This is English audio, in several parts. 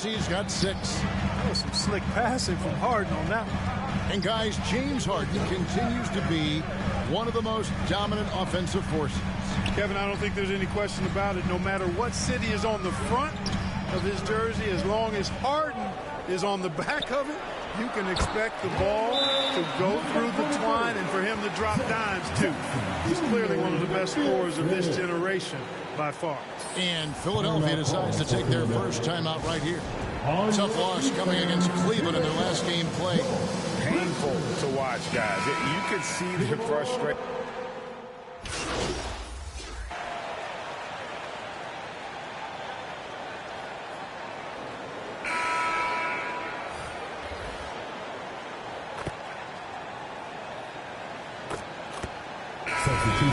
Maxey's got 6. That was some slick passing from Harden on that one. And guys, James Harden continues to be one of the most dominant offensive forces. Kevin, I don't think there's any question about it. No matter what city is on the front of his jersey, as long as Harden is on the back of it, you can expect the ball to go through the twine and for him to drop dimes, too. He's clearly one of the best scorers of this generation by far. And Philadelphia decides to take their first timeout right here. Tough loss coming against Cleveland in their last game played. Painful to watch, guys. You could see their frustration.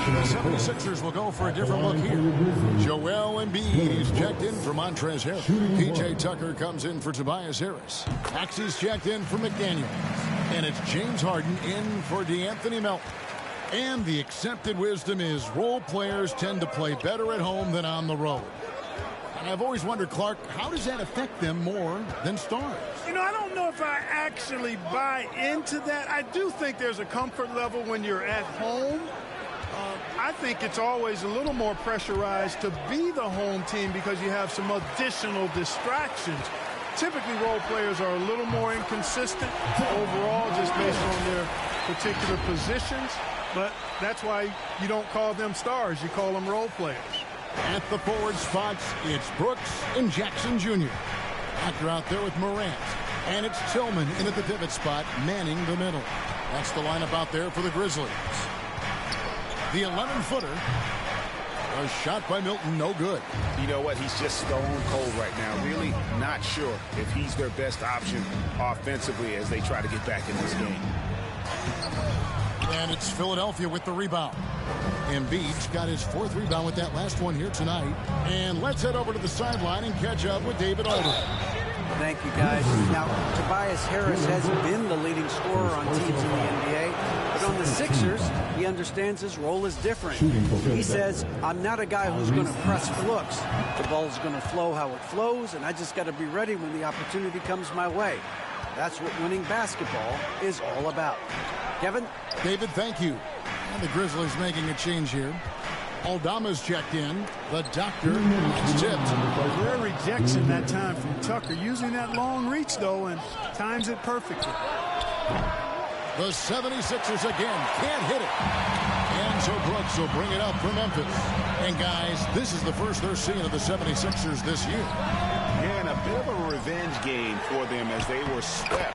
The 76ers will go for a different look here. Joel Embiid is checked in for Montrezl Harrell. P.J. Tucker comes in for Tobias Harris. Maxey's checked in for McDaniels. And it's James Harden in for DeAnthony Melton. And the accepted wisdom is role players tend to play better at home than on the road. And I've always wondered, Clark, how does that affect them more than stars? You know, I don't know if I actually buy into that. I do think there's a comfort level when you're at home. I think it's always a little more pressurized to be the home team because you have some additional distractions. Typically, role players are a little more inconsistent overall just based on their particular positions. But that's why you don't call them stars. You call them role players. At the forward spots, it's Brooks and Jackson Jr. After out there with Morant. And it's Tillman in at the pivot spot, manning the middle. That's the lineup out there for the Grizzlies. The 11-footer. A shot by Milton, no good. You know what? He's just stone cold right now. Really not sure if he's their best option offensively as they try to get back in this game. And it's Philadelphia with the rebound. Embiid's got his 4th rebound with that last one here tonight. And let's head over to the sideline and catch up with David Aldridge. Thank you, guys. Now, Tobias Harris has been the leading scorer on teams in the NBA, but on the Sixers, he understands his role is different. He says, I'm not a guy who's going to press for looks. The ball's going to flow how it flows, and I just got to be ready when the opportunity comes my way. That's what winning basketball is all about. Kevin? David, thank you. And the Grizzlies making a change here. Aldama's checked in. The doctor is tipped. Rare rejection that time from Tucker. Using that long reach, though, and times it perfectly. The 76ers again can't hit it. And so Brooks will bring it up for Memphis. And, guys, this is the first they're seeing of the 76ers this year. Yeah, and a bit of a revenge game for them as they were swept.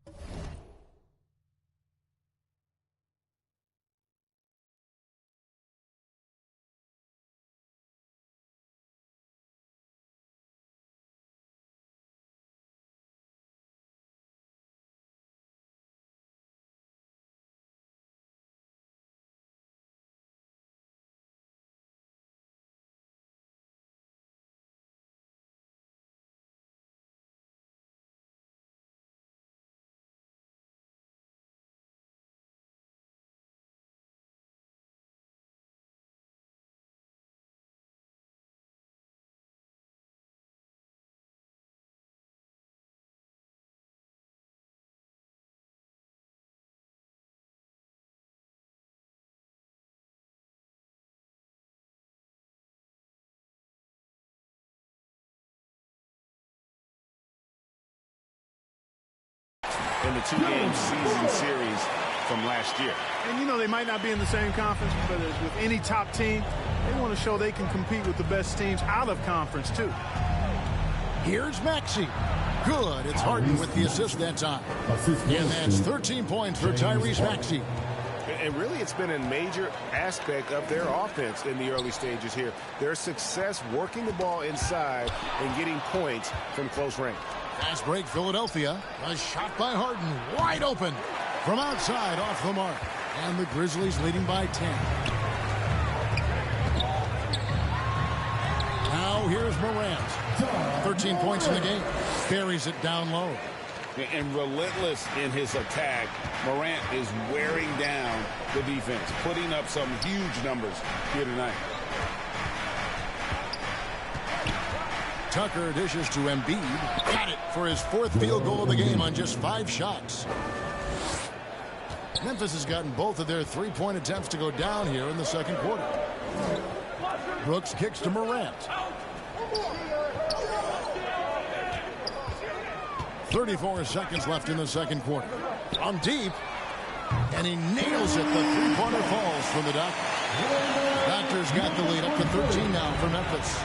In the 2-game season series from last year. And, you know, they might not be in the same conference, but as with any top team, they want to show they can compete with the best teams out of conference, too. Here's Maxey. Good. It's Harden with the assist that time. And that's 13 points for Tyrese Maxey. And really, it's been a major aspect of their offense in the early stages here. Their success working the ball inside and getting points from close range. Fast break, Philadelphia. A shot by Harden, wide open. From outside, off the mark. And the Grizzlies leading by 10. Now here's Morant. 13 points in the game. Buries it down low. And relentless in his attack, Morant is wearing down the defense, putting up some huge numbers here tonight. Tucker dishes to Embiid. Got it for his 4th field goal of the game on just 5 shots. Memphis has gotten both of their 3-point attempts to go down here in the second quarter. Brooks kicks to Morant. 34 seconds left in the second quarter. On deep, and he nails it. The 3-pointer falls from the Doctor. Doctor's got the lead up to 13 now for Memphis.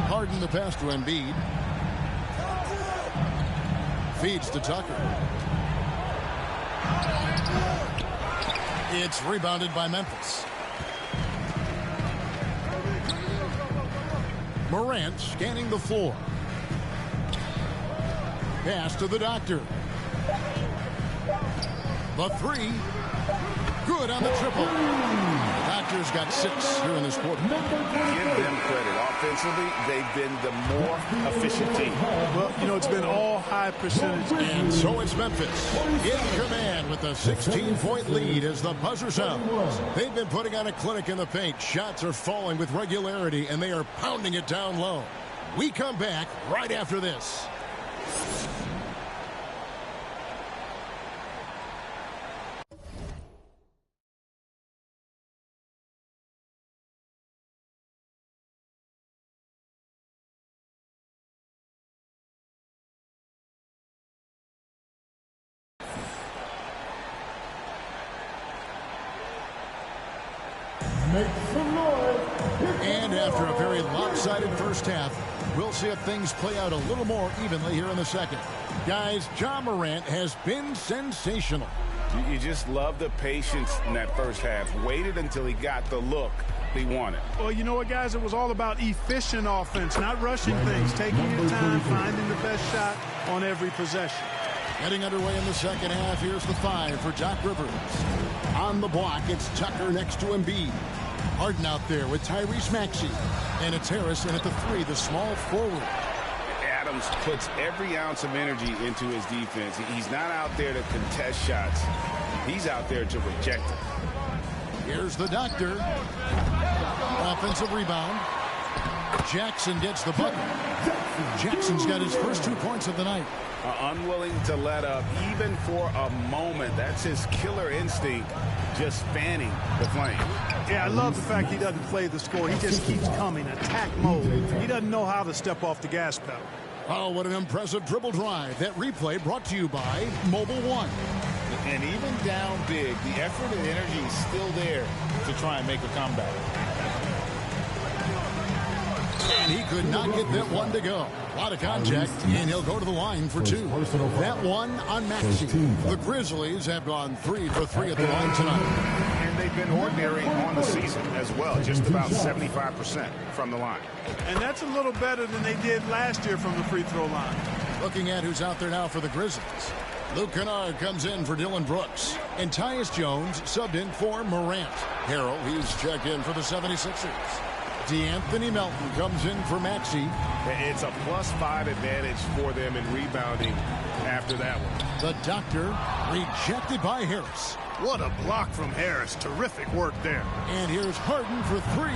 Harden the pass to Embiid. Feeds to Tucker. It's rebounded by Memphis. Morant scanning the floor. Pass to the Doctor. The 3. Good on the triple. Doctor's got 6 here in this quarter. Give them credit. Offensively, they've been the more efficient team. Well, you know, it's been all high percentage. And so it's Memphis in command with a 16-point lead as the buzzer sounds. They've been putting on a clinic in the paint. Shots are falling with regularity, and they are pounding it down low. We come back right after this. And after a very lopsided first half, we'll see if things play out a little more evenly here in the second. Guys, Ja Morant has been sensational. You just love the patience in that first half. Waited until he got the look he wanted. Well, you know what, guys? It was all about efficient offense, not rushing things, taking your time, finding the best shot on every possession. Getting underway in the second half, here's the 5 for Doc Rivers. On the block, it's Tucker next to Embiid. Harden out there with Tyrese Maxey. And it's Harris in at the 3, the small forward. Adams puts every ounce of energy into his defense. He's not out there to contest shots. He's out there to reject them. Here's the Doctor. Offensive rebound. Jackson gets the bucket. Jackson's got his first 2 points of the night. Unwilling to let up even for a moment. That's his killer instinct, just fanning the flame. Yeah, I love the fact he doesn't play the score. He just keeps coming, attack mode. He doesn't know how to step off the gas pedal. Oh, what an impressive dribble drive. That replay brought to you by Mobile One. And even down big, the effort and energy is still there to try and make a comeback. And he could not get that one to go. A lot of contact, and he'll go to the line for 2. That one on Maxey. The Grizzlies have gone 3 for 3 at the line tonight. And they've been ordinary on the season as well, just about 75% from the line. And that's a little better than they did last year from the free throw line. Looking at who's out there now for the Grizzlies. Luke Kennard comes in for Dylan Brooks. And Tyus Jones subbed in for Morant. Harrell, he's checked in for the 76ers. DeAnthony Melton comes in for Maxey. It's a +5 advantage for them in rebounding after that one. The Doctor rejected by Harris. What a block from Harris. Terrific work there. And here's Harden for 3.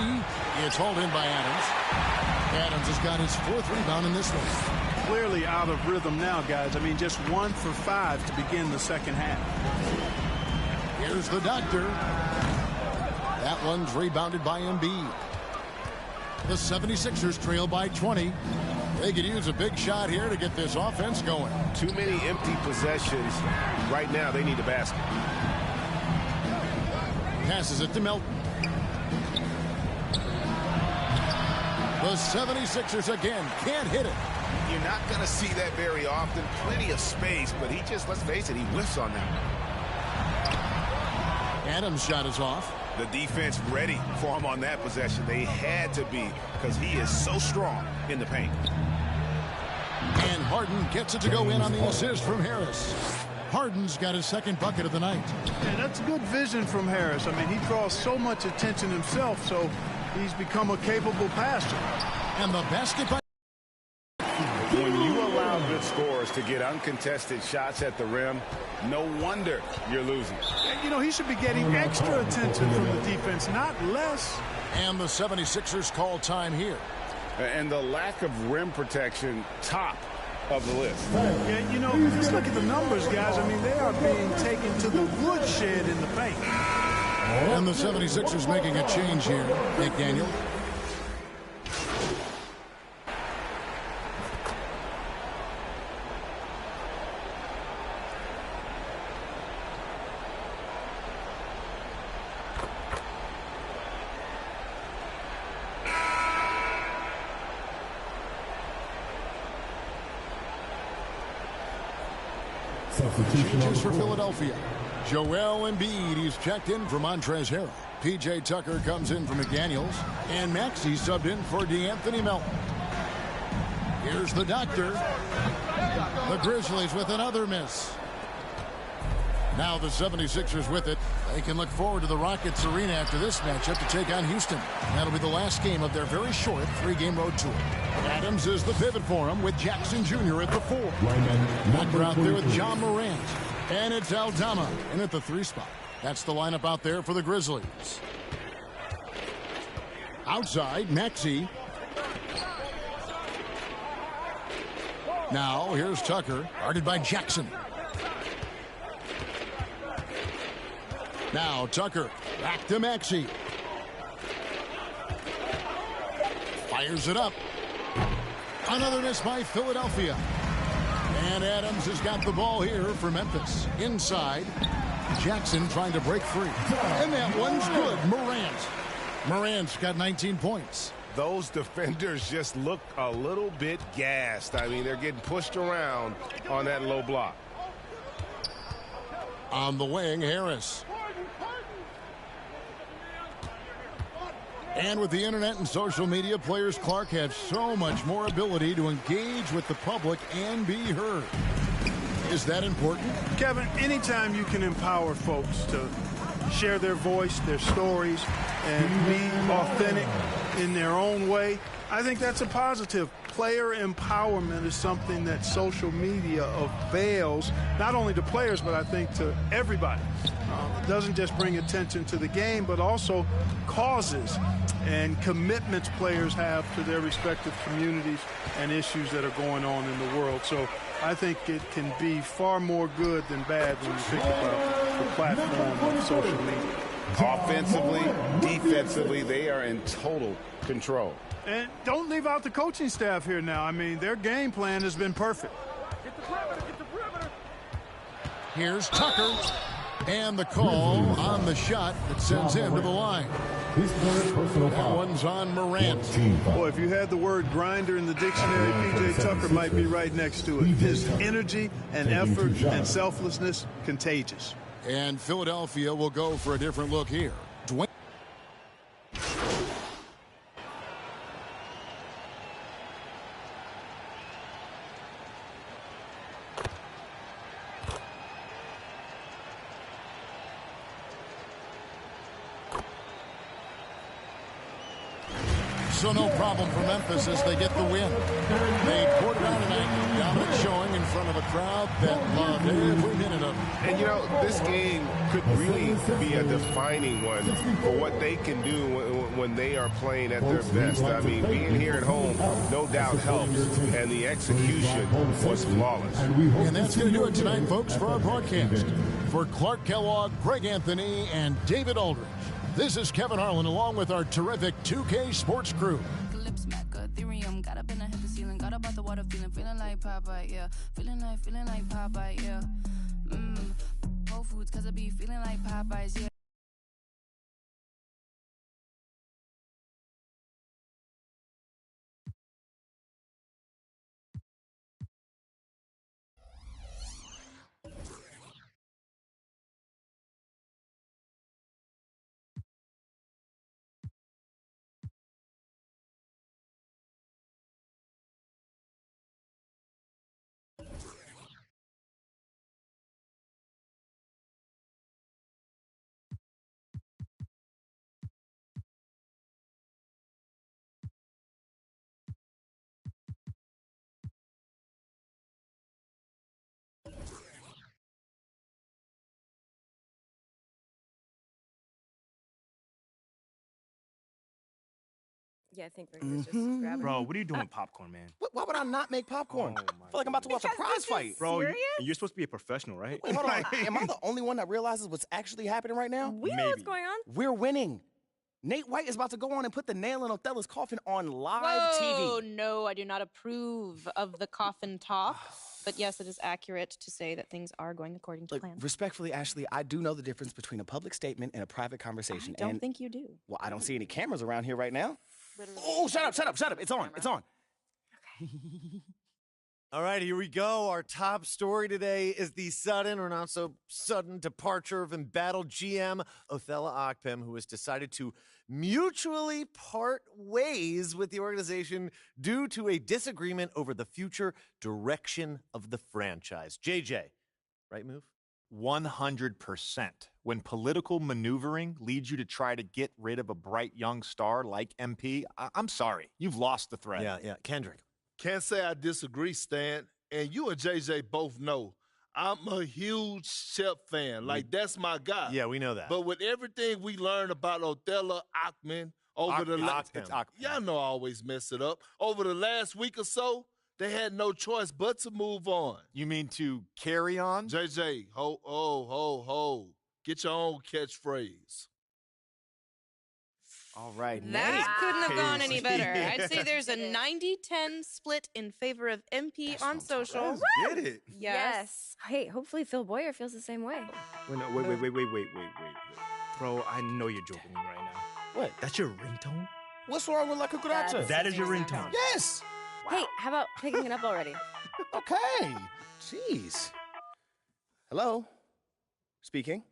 It's hauled in by Adams. Adams has got his 4th rebound in this one. Clearly out of rhythm now, guys. I mean, just 1 for 5 to begin the second half. Here's the Doctor. That one's rebounded by Embiid. The 76ers trail by 20. They could use a big shot here to get this offense going. Too many empty possessions. Right now, they need a basket. Passes it to Melton. The 76ers again can't hit it. You're not going to see that very often. Plenty of space, but he just, let's face it, he whiffs on that. Adams' shot is off. The defense ready for him on that possession. They had to be, because he is so strong in the paint. And Harden gets it to go in on the assist from Harris. Harden's got his 2nd bucket of the night. Yeah, that's good vision from Harris. I mean, he draws so much attention himself, so he's become a capable passer. And the basket by... When you allow good scores to get uncontested shots at the rim. No wonder you're losing. You know, he should be getting extra attention from the defense, not less. And the 76ers call time here. And the lack of rim protection, top of the list. Yeah, you know, just look at the numbers, guys. I mean, they are being taken to the woodshed in the paint. And the 76ers making a change here. McDaniel. Changes for Philadelphia. Joel Embiid, he's checked in for Montrezl Harrell. P.J. Tucker comes in for McDaniels. And Maxey subbed in for D'Anthony Melton. Here's the doctor. The Grizzlies with another miss. Now the 76ers with it. They can look forward to the Rockets Arena after this matchup to take on Houston. That'll be the last game of their very short 3-game road tour. Adams is the pivot for him with Jackson Jr. at the 4. Tucker out there with John Morant. And it's Aldama in at the 3 spot. That's the lineup out there for the Grizzlies. Outside, Maxey. Now, here's Tucker, guarded by Jackson. Now, Tucker, back to Maxey. Fires it up. Another miss by Philadelphia. And Adams has got the ball here for Memphis. Inside, Jackson trying to break free. And that one's good. Morant's got 19 points. Those defenders just look a little bit gassed. I mean, they're getting pushed around on that low block. On the wing, Harris. And with the internet and social media, players Clark have so much more ability to engage with the public and be heard. Is that important? Kevin, anytime you can empower folks to share their voice, their stories, and be authentic in their own way, I think that's a positive. Player empowerment is something that social media avails, not only to players, but I think to everybody. It doesn't just bring attention to the game, but also causes and commitments players have to their respective communities and issues that are going on in the world. So I think it can be far more good than bad when you think about the platform of social media. Offensively, defensively, they are in total control. And don't leave out the coaching staff here now. I mean, their game plan has been perfect. Here's Tucker. And the call on the shot that sends him to the line. That one's on Morant. Boy, if you had the word grinder in the dictionary, P.J. Tucker might be right next to it. His energy and effort and selflessness, contagious. And Philadelphia will go for a different look here. Dwayne. So no problem for Memphis as they get the win. They poured it on tonight. Dominant showing in front of a crowd that loved every minute of it. And, you know, this game could really be a defining one for what they can do when they are playing at their best. I mean, being here at home no doubt helps, and the execution was flawless. And that's going to do it tonight, folks, for our broadcast. For Clark Kellogg, Greg Anthony, and David Aldridge, this is Kevin Harlan along with our terrific 2K Sports crew. Got up and I hit the ceiling, got up out the water, feeling like Popeye, yeah. Feeling like Popeye, yeah. Whole Foods, cause I be feeling like Popeyes, yeah. Yeah, I think we're gonna just grab it. Bro, what are you doing with popcorn, man? Why would I not make popcorn? Oh, I feel like I'm about to watch a prize fight. Bro, you're supposed to be a professional, right? Wait, hold on. Am I the only one that realizes what's actually happening right now? We know what's going on. We're winning. Nate White is about to go on and put the nail in Othello's coffin on live Whoa, TV. no, I do not approve of the coffin talk. But yes, it is accurate to say that things are going according to plan. Respectfully, Ashley, I do know the difference between a public statement and a private conversation. I don't think you do. Well, I don't see any cameras around here right now. Literally. Oh, shut up. It's on. It's on. All right, here we go. Our top story today is the sudden or not so sudden departure of embattled GM Othello Akpem, who has decided to mutually part ways with the organization due to a disagreement over the future direction of the franchise. JJ, right move? 100%. When political maneuvering leads you to try to get rid of a bright young star like MP, I'm sorry. You've lost the thread. Yeah. Kendrick. Can't say I disagree, Stan. And you and JJ both know I'm a huge Shep fan. Like, that's my guy. Yeah, we know that. But with everything we learned about Othello Akpem over the last... Y'all know I always mess it up. Over the last week or so, they had no choice but to move on. You mean to carry on? JJ, ho. Get your own catchphrase. All right. That couldn't have gone any better. I'd say there's a 90-10 split in favor of MP on social. Get it. Yes. Hey, hopefully Phil Boyer feels the same way. Wait. Bro, I know you're joking with me right now. What? That's your ringtone? What's wrong with La Cucaracha? That is your ringtone? Yes. Wow. Hey, how about picking it up already? Okay. Jeez. Hello? Speaking?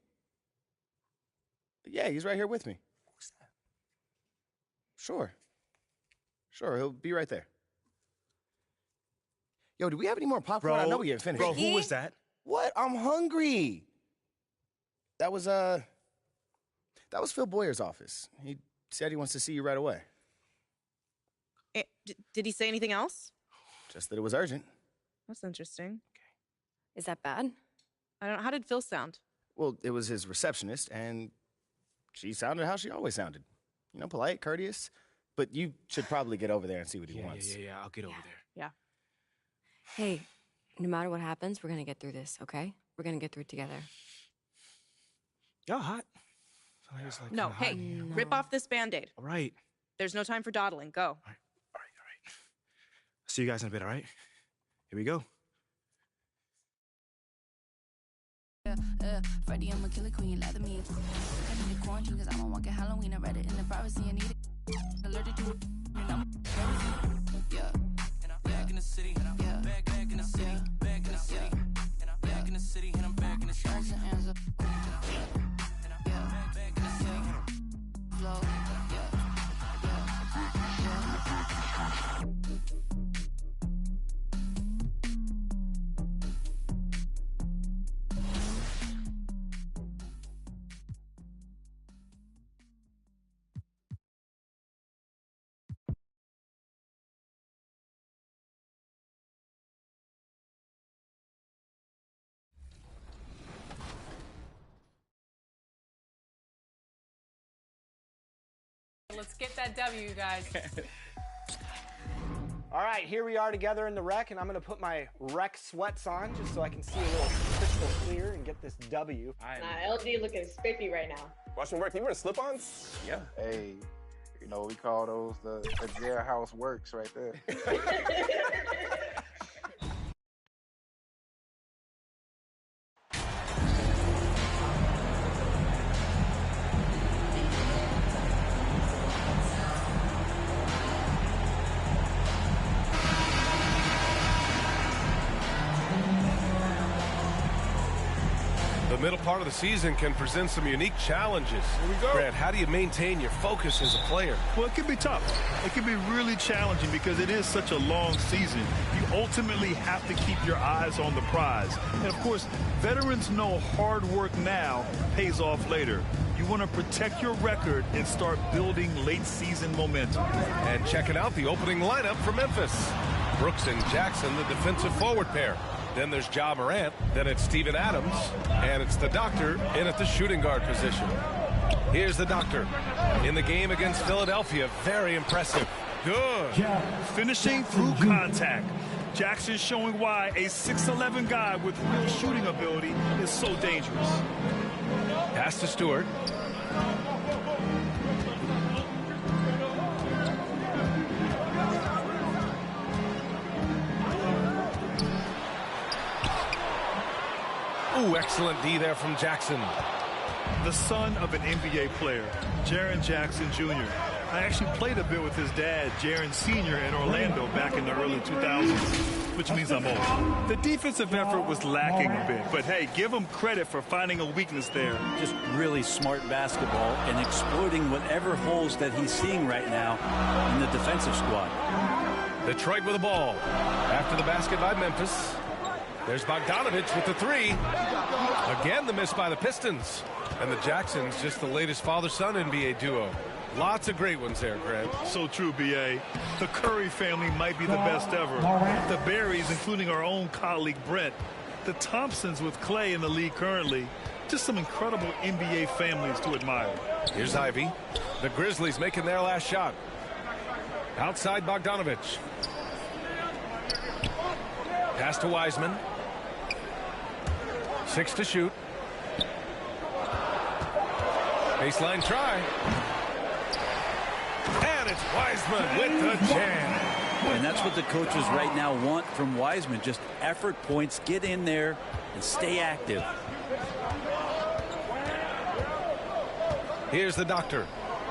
Yeah, he's right here with me. Who's that? Sure, he'll be right there. Yo, do we have any more popcorn? Bro, I know we haven't finished. Bro, who was that? What? I'm hungry. That was Phil Boyer's office. He said he wants to see you right away. Did he say anything else? Just that it was urgent. That's interesting. Is that bad? I don't know. How did Phil sound? Well, it was his receptionist, and she sounded how she always sounded. You know, polite, courteous. But you should probably get over there and see what he wants. Yeah. I'll get over there. Yeah. Hey, no matter what happens, we're gonna get through this, okay? We're gonna get through it together. Y'all hot? Like no, hey, rip off this Band-Aid. All right. There's no time for dawdling. Go. All right. See you guys in a bit, all right? Here we go. Freddie, I'm a killer queen, lather me. I need a quarantine because I don't walk at Halloween. I read it in the privacy. I need it. Allergic to it. Yeah. Back in the city. Yeah. Back in the city. Back in the city. Back in the city. And I'm back in the city. Yeah. Back in the city. Flow. Let's get that W, you guys. All right, here we are together in the rec, and I'm going to put my rec sweats on just so I can see a little crystal clear and get this W. Nah, LG looking spiffy right now. Watch me work. You wear slip-ons? Yeah. Hey, you know, we call those the jailhouse works right there. The middle part of the season can present some unique challenges. Here we go. Grant, how do you maintain your focus as a player? Well, it can be tough. It can be really challenging because it is such a long season. You ultimately have to keep your eyes on the prize. And, of course, veterans know hard work now pays off later. You want to protect your record and start building late-season momentum. And checking out the opening lineup for Memphis. Brooks and Jackson, the defensive forward pair. Then there's Ja Morant, then it's Steven Adams, and it's the doctor in at the shooting guard position. Here's the doctor. In the game against Philadelphia, very impressive. Good. Finishing through contact. Jackson showing why a 6'11" guy with real shooting ability is so dangerous. Pass to Stewart. Ooh, excellent D there from Jackson. The son of an NBA player, Jaren Jackson Jr. I actually played a bit with his dad, Jaren Sr. in Orlando back in the early 2000s, which means I'm old. The defensive effort was lacking a bit, but hey, give him credit for finding a weakness there. Just really smart basketball and exploiting whatever holes that he's seeing right now in the defensive squad. Detroit with the ball. After the basket by Memphis. There's Bogdanovich with the three. Again, the miss by the Pistons. And the Jacksons, just the latest father-son NBA duo. Lots of great ones there, Grant. So true, B.A. The Curry family might be the best ever. The Berries, including our own colleague Brett. The Thompsons with Clay in the league currently. Just some incredible NBA families to admire. Here's Ivy. The Grizzlies making their last shot. Outside Bogdanovich. Pass to Wiseman. 6 to shoot. Baseline try. And it's Wiseman with the jam. And that's what the coaches right now want from Wiseman. Just effort points, get in there and stay active. Here's the doctor.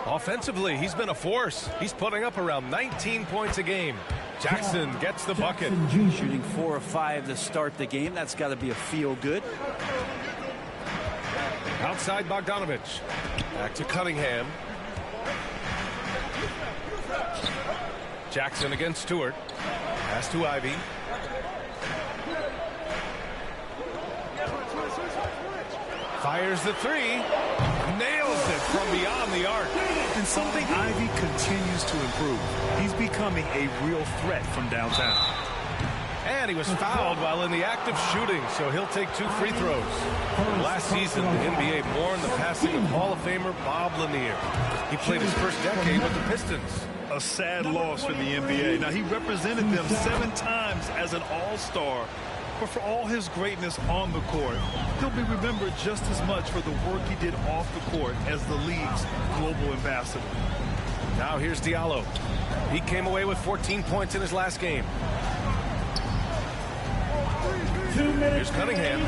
Offensively, he's been a force. He's putting up around 19 points a game. Jackson gets the bucket. Shooting 4 of 5 to start the game. That's got to be a feel good. Outside Bogdanovich. Back to Cunningham. Jackson against Stewart. Pass to Ivy. Fires the three. Nails it from beyond the arc. And something Ivy continues to improve. He's becoming a real threat from downtown. And he was fouled while in the act of shooting, so he'll take 2 free throws. Last season, the NBA mourned the passing of Hall of Famer Bob Lanier. He played his first decade with the Pistons. A sad loss for the NBA. Now, he represented them 7 times as an all-star, but for all his greatness on the court, he'll be remembered just as much for the work he did off the court as the league's global ambassador. Now here's Diallo. He came away with 14 points in his last game. Here's Cunningham.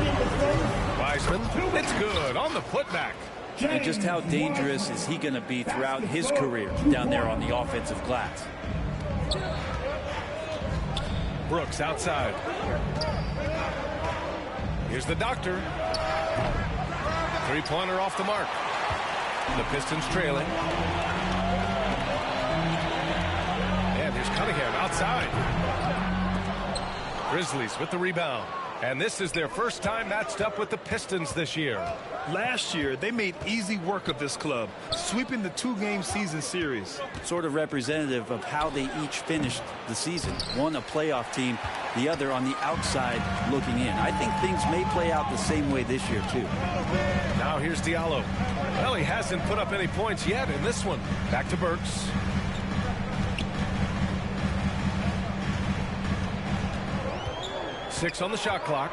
Wiseman. It's good on the putback. And just how dangerous is he going to be throughout his career down there on the offensive glass? Brooks outside. Here's the doctor. 3-pointer off the mark. The Pistons trailing. And here's Cunningham outside. Grizzlies with the rebound. And this is their first time matched up with the Pistons this year. Last year, they made easy work of this club, sweeping the 2-game season series. Sort of representative of how they each finished the season. One a playoff team, the other on the outside looking in. I think things may play out the same way this year, too. Now here's Diallo. Well, he hasn't put up any points yet in this one. Back to Burks. Six on the shot clock.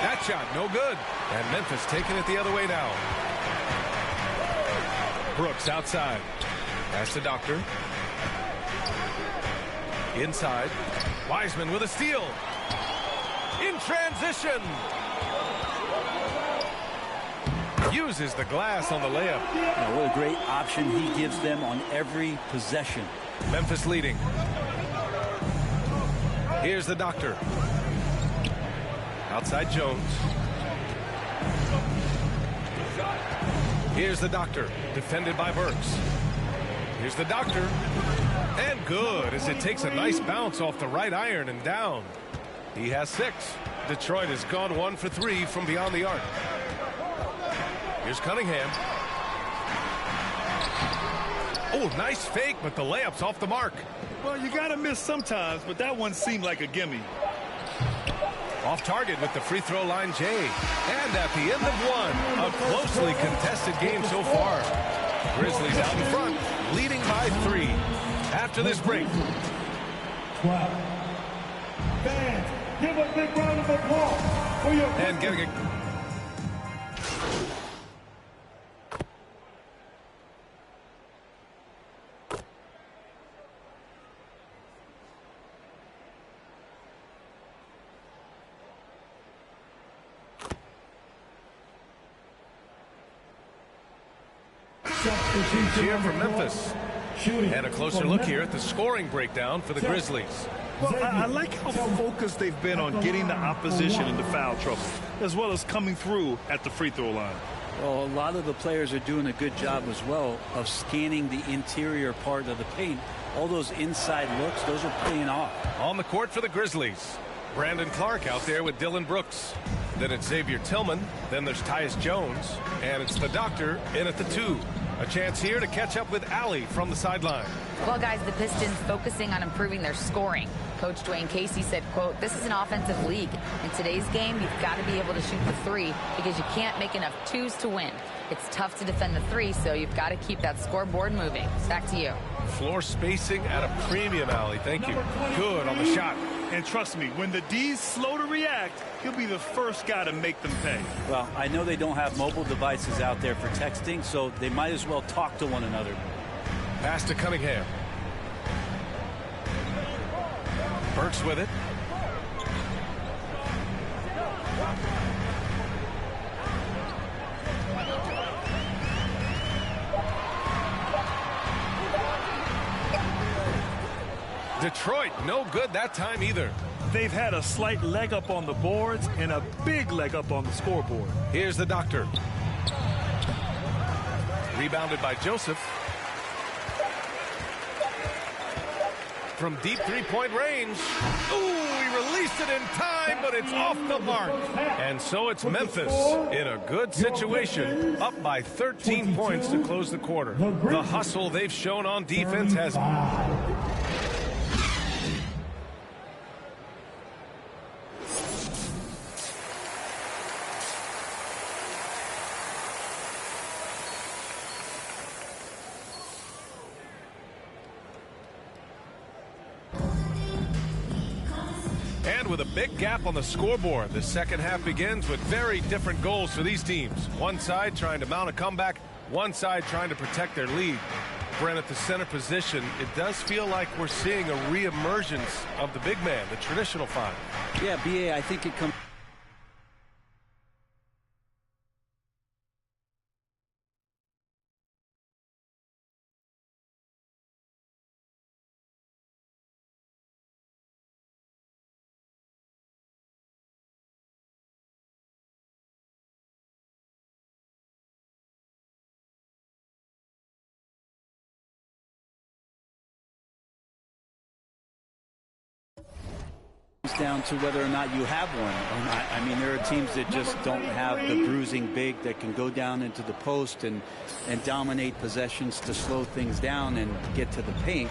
That shot, no good. And Memphis taking it the other way now. Brooks outside. Pass to Doctor. Inside. Wiseman with a steal. In transition. Uses the glass on the layup. Now, what a great option he gives them on every possession. Memphis leading. Here's the Doctor. Outside Jones. Here's the Doctor. Defended by Burks. Here's the Doctor. And good as it takes a nice bounce off the right iron and down. He has 6. Detroit has gone 1 for 3 from beyond the arc. Here's Cunningham. Oh, nice fake, but the layup's off the mark. Well, you got to miss sometimes, but that one seemed like a gimme. Off target with the free throw line, Jay. And at the end of one, a closely contested game so far. Grizzlies out in front, leading by 3. After this break. Fans, give a big round of applause for your... And getting it. Here for Memphis. And a closer look here at the scoring breakdown for the Grizzlies. Well, I like how focused they've been on getting the opposition into foul trouble, as well as coming through at the free throw line. Well, a lot of the players are doing a good job as well of scanning the interior part of the paint. All those inside looks, those are paying off. On the court for the Grizzlies, Brandon Clark out there with Dylan Brooks. Then it's Xavier Tillman. Then there's Tyus Jones. And it's the Doctor in at the 2. A chance here to catch up with Allie from the sideline. Well, guys, the Pistons focusing on improving their scoring. Coach Dwayne Casey said, quote, "This is an offensive league. In today's game, you've got to be able to shoot the 3 because you can't make enough 2s to win. It's tough to defend the 3, so you've got to keep that scoreboard moving." Back to you. Floor spacing at a premium, Allie. Thank you. Good on the shot. And trust me, when the D's slow to react, he'll be the first guy to make them pay. Well, I know they don't have mobile devices out there for texting, so they might as well talk to one another. Pass to Cunningham. Burks with it. Detroit, no good that time either. They've had a slight leg up on the boards and a big leg up on the scoreboard. Here's the Doctor. Rebounded by Joseph. From deep three-point range. Ooh, he released it in time, but it's off the mark. And so it's Memphis in a good situation, up by 13 points to close the quarter. The hustle they've shown on defense has... with a big gap on the scoreboard. The second half begins with very different goals for these teams. One side trying to mount a comeback, one side trying to protect their lead. Brent, at the center position, it does feel like we're seeing a re-emergence of the big man, the traditional 5. Yeah, BA, I think it comes... down to whether or not you have one or not. I mean, there are teams that just don't have the bruising big that can go down into the post and dominate possessions to slow things down and get to the paint.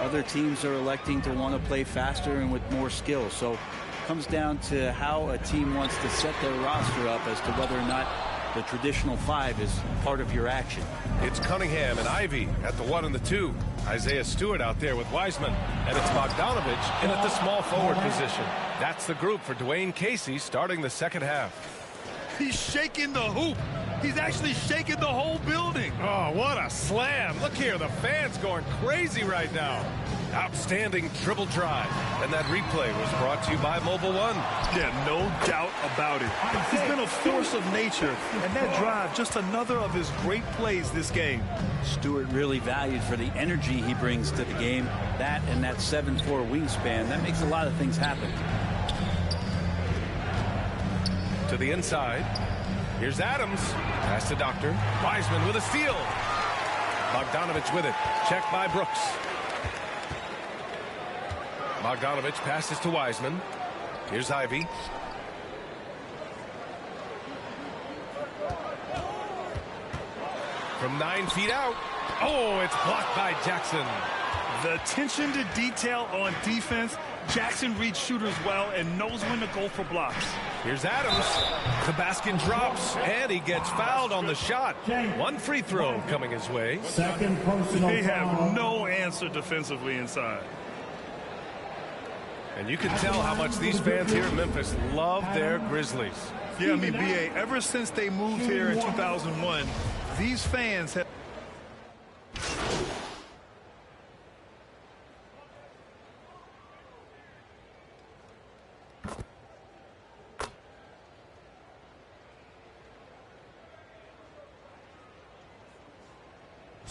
Other teams are electing to want to play faster and with more skill. So it comes down to how a team wants to set their roster up as to whether or not the traditional 5 is part of your action. It's Cunningham and Ivy at the 1 and the 2. Isaiah Stewart out there with Wiseman. And it's Bogdanovich in at the small forward position. That's the group for Dwayne Casey starting the second half. He's shaking the hoop. He's actually shaking the whole building. Oh, what a slam. Look here, the fans going crazy right now. Outstanding dribble drive. And that replay was brought to you by Mobile One. Yeah, no doubt about it. He's been a force of nature, and that drive, just another of his great plays this game. Stewart really valued for the energy he brings to the game. That and that 7'4" wingspan, that makes a lot of things happen. To the inside. Here's Adams. Pass to Doctor. Wiseman with a steal. Bogdanovich with it. Checked by Brooks. Bogdanovich passes to Wiseman. Here's Ivy. From 9 feet out. Oh, it's blocked by Jackson. The attention to detail on defense Jackson reads shooters well and knows when to go for blocks. Here's Adams. The basket drops, and he gets fouled on the shot. One free throw coming his way. They have no answer defensively inside. And you can tell how much these fans here in Memphis love their Grizzlies. Yeah, I mean, BA, ever since they moved here in 2001, these fans have...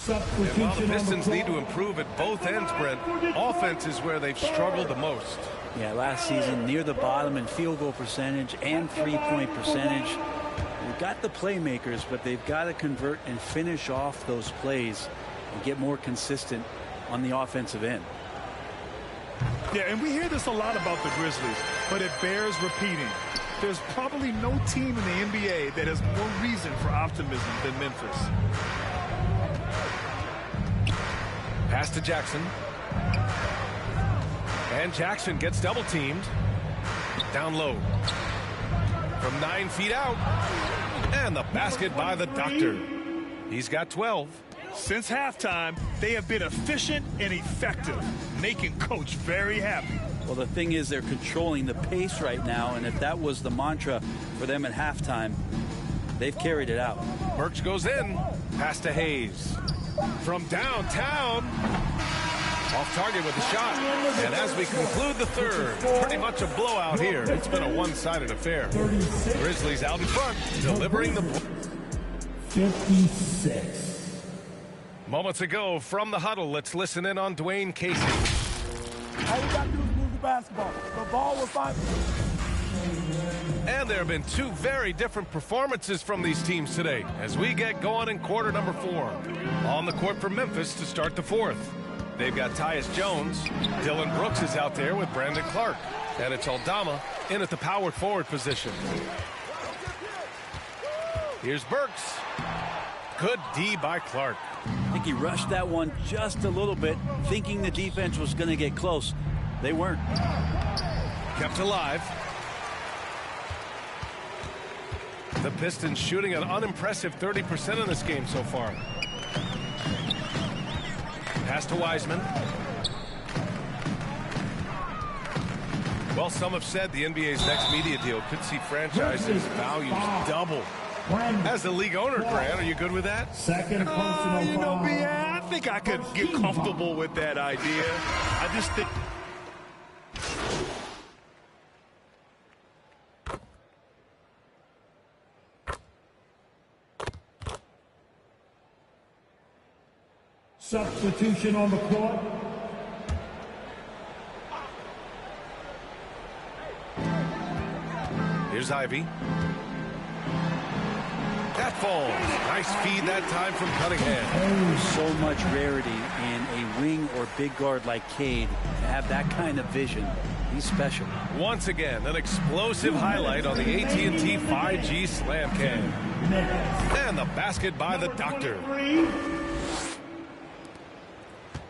And while the Pistons need to improve at both ends, Brent, offense is where they've struggled the most. Yeah, last season near the bottom in field goal percentage and three-point percentage. They've got the playmakers, but they've got to convert and finish off those plays and get more consistent on the offensive end. Yeah, and we hear this a lot about the Grizzlies, but it bears repeating. There's probably no team in the NBA that has more reason for optimism than Memphis. Pass to Jackson. And Jackson gets double teamed. Down low. From 9 feet out. And the basket by the Doctor. He's got 12. Since halftime, they have been efficient and effective, making Coach very happy. Well, the thing is, they're controlling the pace right now, and if that was the mantra for them at halftime, they've carried it out. Burks goes in. Pass to Hayes. From downtown. Off target with the shot. And as we conclude the third, pretty much a blowout here. It's been a one-sided affair. Grizzlies out in front, delivering the... 56. Moments ago from the huddle, let's listen in on Dwayne Casey. All we got to do is move the basketball. The ball will find... And there have been two very different performances from these teams today as we get going in quarter number 4. On the court for Memphis to start the fourth. They've got Tyus Jones. Dylan Brooks is out there with Brandon Clark. And it's Aldama in at the power forward position. Here's Burks. Good D by Clark. I think he rushed that one just a little bit, thinking the defense was going to get close. They weren't. Kept alive. The Pistons shooting an unimpressive 30% in this game so far. Pass to Wiseman. Well, some have said the NBA's next media deal could see franchises' values double. As the league owner, Grant, are you good with that? Second personal you know, I think I could get comfortable with that idea. I just think... Substitution on the court. Here's Ivy. That falls. Nice feed that time from Cunningham. There's so much rarity in a wing or big guard like Cade to have that kind of vision. He's special. Once again, an explosive highlight on the AT&T 5G Slam Cam. And the basket by the Doctor.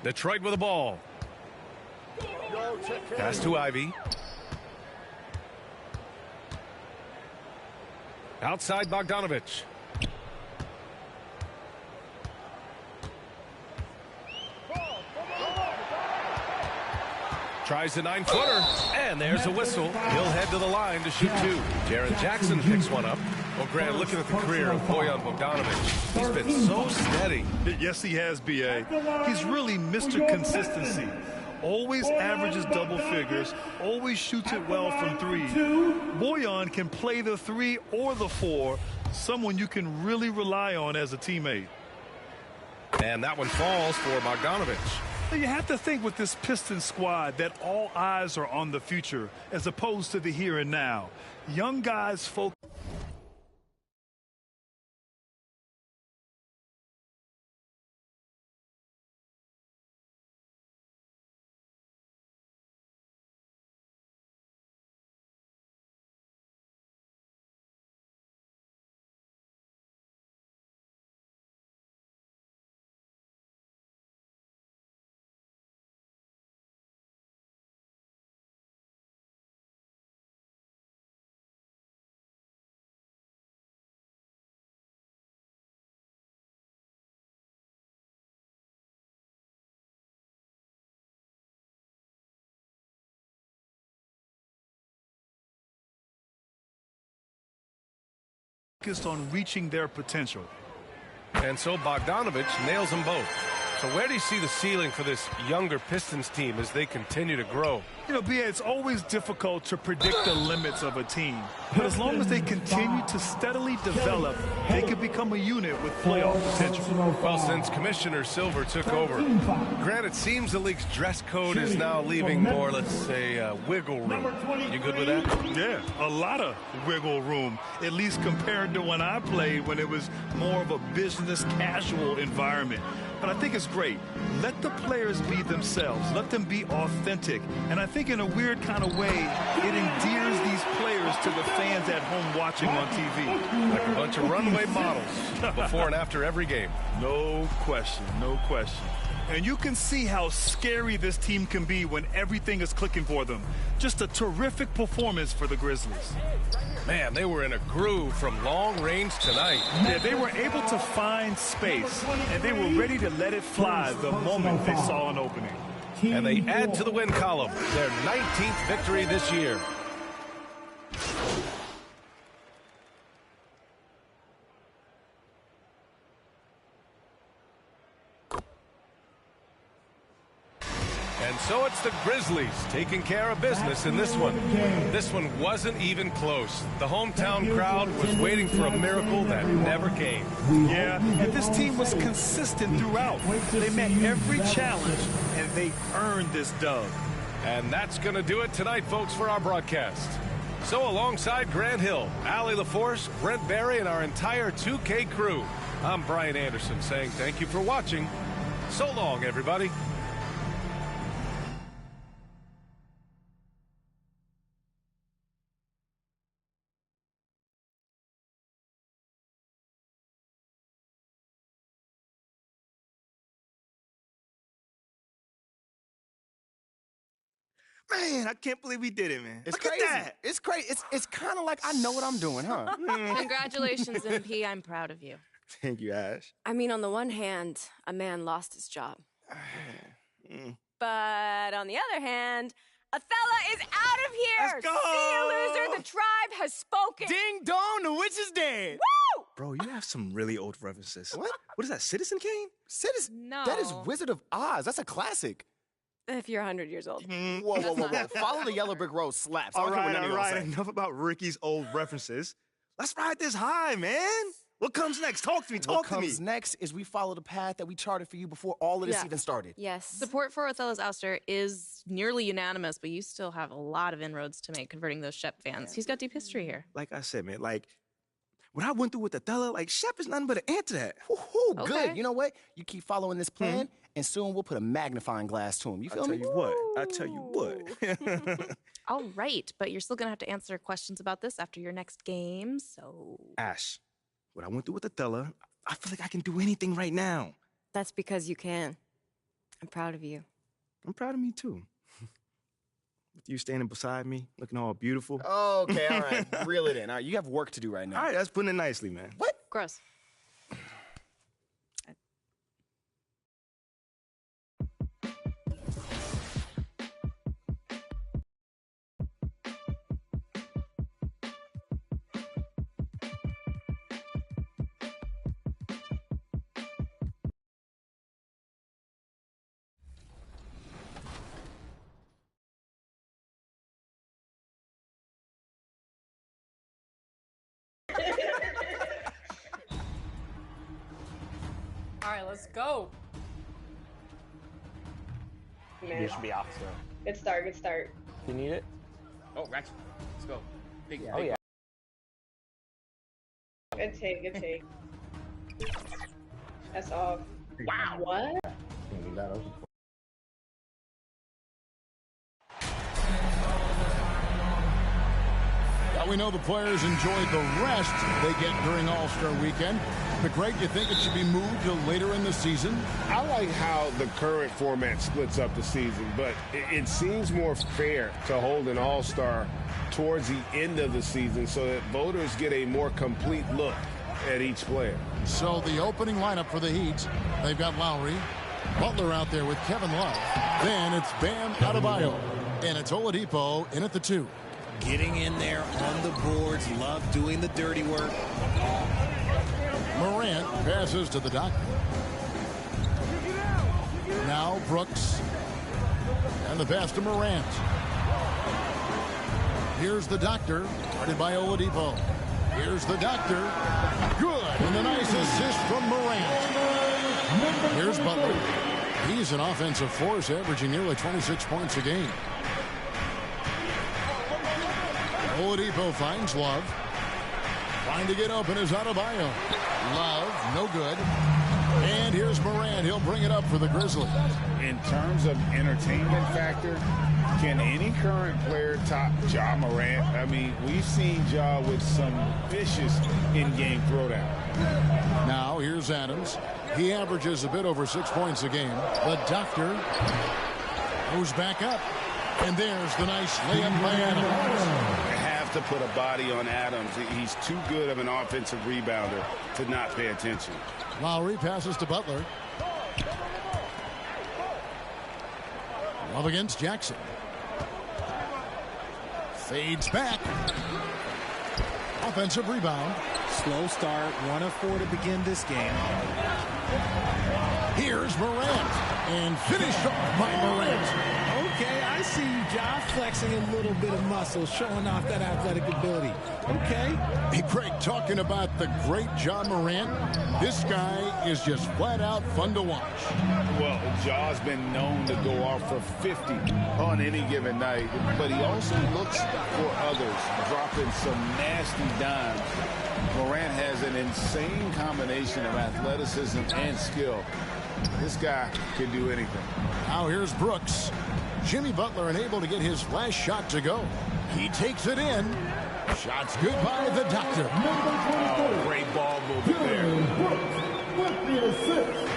Detroit with the ball. Pass to Ivy. Outside Bogdanovich. Tries a 9-footer, and there's a whistle. He'll head to the line to shoot 2. Jaren Jackson picks one up. Well, Grant, looking at the career of Bojan Bogdanovich, he's been so steady. Yes, he has, B.A. He's really Mr. Consistency. Always averages double figures, always shoots it well from 3. Bojan can play the 3 or the 4, someone you can really rely on as a teammate. And that one falls for Bogdanovich. You have to think with this Pistons squad that all eyes are on the future as opposed to the here and now. Young guys focus. focused on reaching their potential. And so Bogdanovich nails them both. So where do you see the ceiling for this younger Pistons team as they continue to grow? You know, B.A., it's always difficult to predict the limits of a team. But as long as they continue to steadily develop, they can become a unit with playoff potential. Well, since Commissioner Silver took over, Grant, it seems the league's dress code is now leaving more, let's say, wiggle room. You good with that? Yeah, a lot of wiggle room, at least compared to when I played, when it was more of a business casual environment. But I think it's great. Let the players be themselves. Let them be authentic. And I think in a weird kind of way, it endears these players to the fans at home watching on TV. Like a bunch of runway models before and after every game. No question, no question. And you can see how scary this team can be when everything is clicking for them. Just a terrific performance for the Grizzlies. Man, they were in a groove from long range tonight. Yeah, they were able to find space, and they were ready to let it fly the moment they saw an opening. And they add to the win column, their 19th victory this year. And so it's the Grizzlies taking care of business in this one. This one wasn't even close. The hometown crowd was waiting for a miracle that never came. Yeah, and this team was consistent throughout. They met every challenge, and they earned this dub. And that's going to do it tonight, folks, for our broadcast. So alongside Grant Hill, Allie LaForce, Brent Barry, and our entire 2K crew, I'm Brian Anderson saying thank you for watching. So long, everybody. Man, I can't believe we did it, man. It's Look crazy. at that. It's crazy. It's kind of like I know what I'm doing, huh? Congratulations, MP. I'm proud of you. Thank you, Ash. I mean, on the one hand, a man lost his job. But on the other hand, Othello is out of here! Let's go! See you, loser! The tribe has spoken! Ding dong, the witch is dead! Woo! Bro, you have some really old references. What? What is that, Citizen Kane? No. That is Wizard of Oz. That's a classic. If you're 100 years old. Whoa. Follow the Yellow Brick Road slaps. All right. Enough about Ricky's old references. Let's ride this high, man. What comes next? Talk to me. What comes next is we follow the path that we charted for you before all of this even started. Yes. Support for Othello's ouster is nearly unanimous, but you still have a lot of inroads to make converting those Shep fans. He's got deep history here. Like I said, man, like, what I went through with Othello, like, Shep is nothing but an answer to that. Woohoo, good. You know what? You keep following this plan, and soon we'll put a magnifying glass to him. You feel me? I tell you what. All right, but you're still going to have to answer questions about this after your next game, so... Ash, what I went through with Othello, I feel like I can do anything right now. That's because you can. I'm proud of you. I'm proud of me, too. With you standing beside me, looking all beautiful. Okay, all right. Reel it in. All right, you have work to do right now. All right, that's putting it nicely, man. What? Gross. All right, let's go. Man. You should be off, so. Good start. You need it? Oh, Rex. Let's go. Big, Oh, yeah. Good take. That's off. Wow. What? Well, we know the players enjoyed the rest they get during All-Star Weekend. But, Greg, you think it should be moved to later in the season? I like how the current format splits up the season, but it seems more fair to hold an All-Star towards the end of the season so that voters get a more complete look at each player. So the opening lineup for the Heat, they've got Lowry, Butler out there with Kevin Love. Then it's Bam Adebayo, and it's Oladipo in at the 2. getting in there on the boards, love doing the dirty work. Morant passes to the Doctor. Now Brooks. And the pass to Morant. Here's the Doctor, guarded by Oladipo. Here's the Doctor. Good. And a nice assist from Morant. Here's Butler. He's an offensive force, averaging nearly 26 points a game. Oladipo finds Love. Trying to get open is Adebayo. Love, no good. And here's Morant. He'll bring it up for the Grizzlies. In terms of entertainment factor, can any current player top Ja Morant? I mean, we've seen Ja with some vicious in-game throwdown. Now, here's Adams. He averages a bit over 6 points a game. The Doctor goes back up. And there's the nice layup by Adams. You have to put a body on Adams. He's too good of an offensive rebounder to not pay attention. Lowry passes to Butler. Love against Jackson. Fades back. Offensive rebound. Slow start, 1 of 4 to begin this game. Here's Morant. And finished off by Morant. Okay, I see you, Ja, flexing a little bit of muscle, showing off that athletic ability. Okay. Hey, Craig, talking about the great Ja Morant, this guy is just flat out fun to watch. Well, Ja's been known to go off for 50 on any given night, but he also looks for others, dropping some nasty dimes. Morant has an insane combination of athleticism and skill. This guy can do anything. Now here's Brooks. Jimmy Butler unable to get his last shot to go. He takes it in. Shots good by the Doctor. Oh, great ball movement there.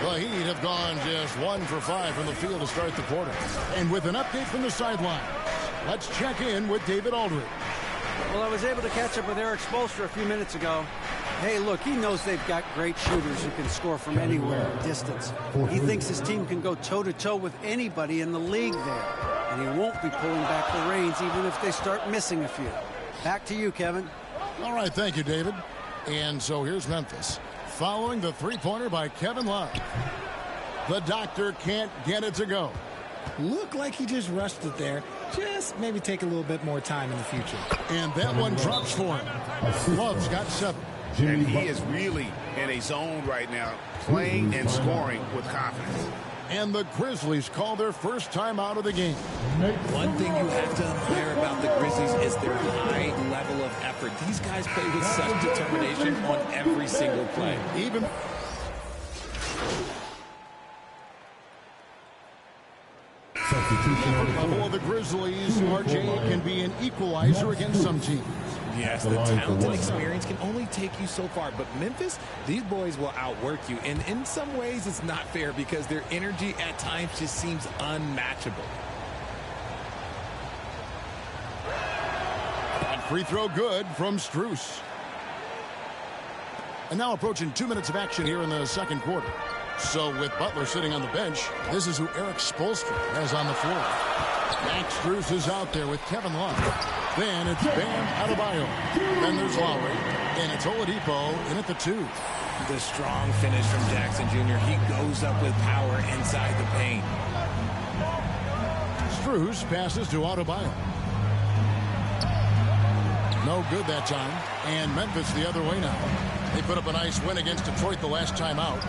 The Heat have gone just 1 for 5 from the field to start the quarter. And with an update from the sideline, let's check in with David Aldridge. Well, I was able to catch up with Eric Spoelstra a few minutes ago. Hey, look, he knows they've got great shooters who can score from anywhere, distance. He thinks his team can go toe-to-toe with anybody in the league there. And he won't be pulling back the reins even if they start missing a few. Back to you, Kevin. All right, thank you, David. And so here's Memphis. Following the three-pointer by Kevin Love. The Doctor can't get it to go. Looked like he just rushed it there. Just maybe take a little bit more time in the future. And that one drops for him. Love's got 7. And he is really in a zone right now, playing and scoring with confidence. And the Grizzlies call their first time out of the game. One thing you have to admire about the Grizzlies is their high level of effort. These guys play with such determination on every single play. Even for the Grizzlies, RJ can be an equalizer against some teams. Yes, the talent and experience can only take you so far. But Memphis, these boys will outwork you. And in some ways, it's not fair because their energy at times just seems unmatchable. That free throw good from Strus. And now approaching 2 minutes of action here in the second quarter. So with Butler sitting on the bench, this is who Eric Spoelstra has on the floor. Max Strus is out there with Kevin Love. Then it's Bam Adebayo. Then there's Lowry. And it's Oladipo in at the 2. The strong finish from Jackson Jr. He goes up with power inside the paint. Strus passes to Adebayo. No good that time. And Memphis the other way now. They put up a nice win against Detroit the last time out.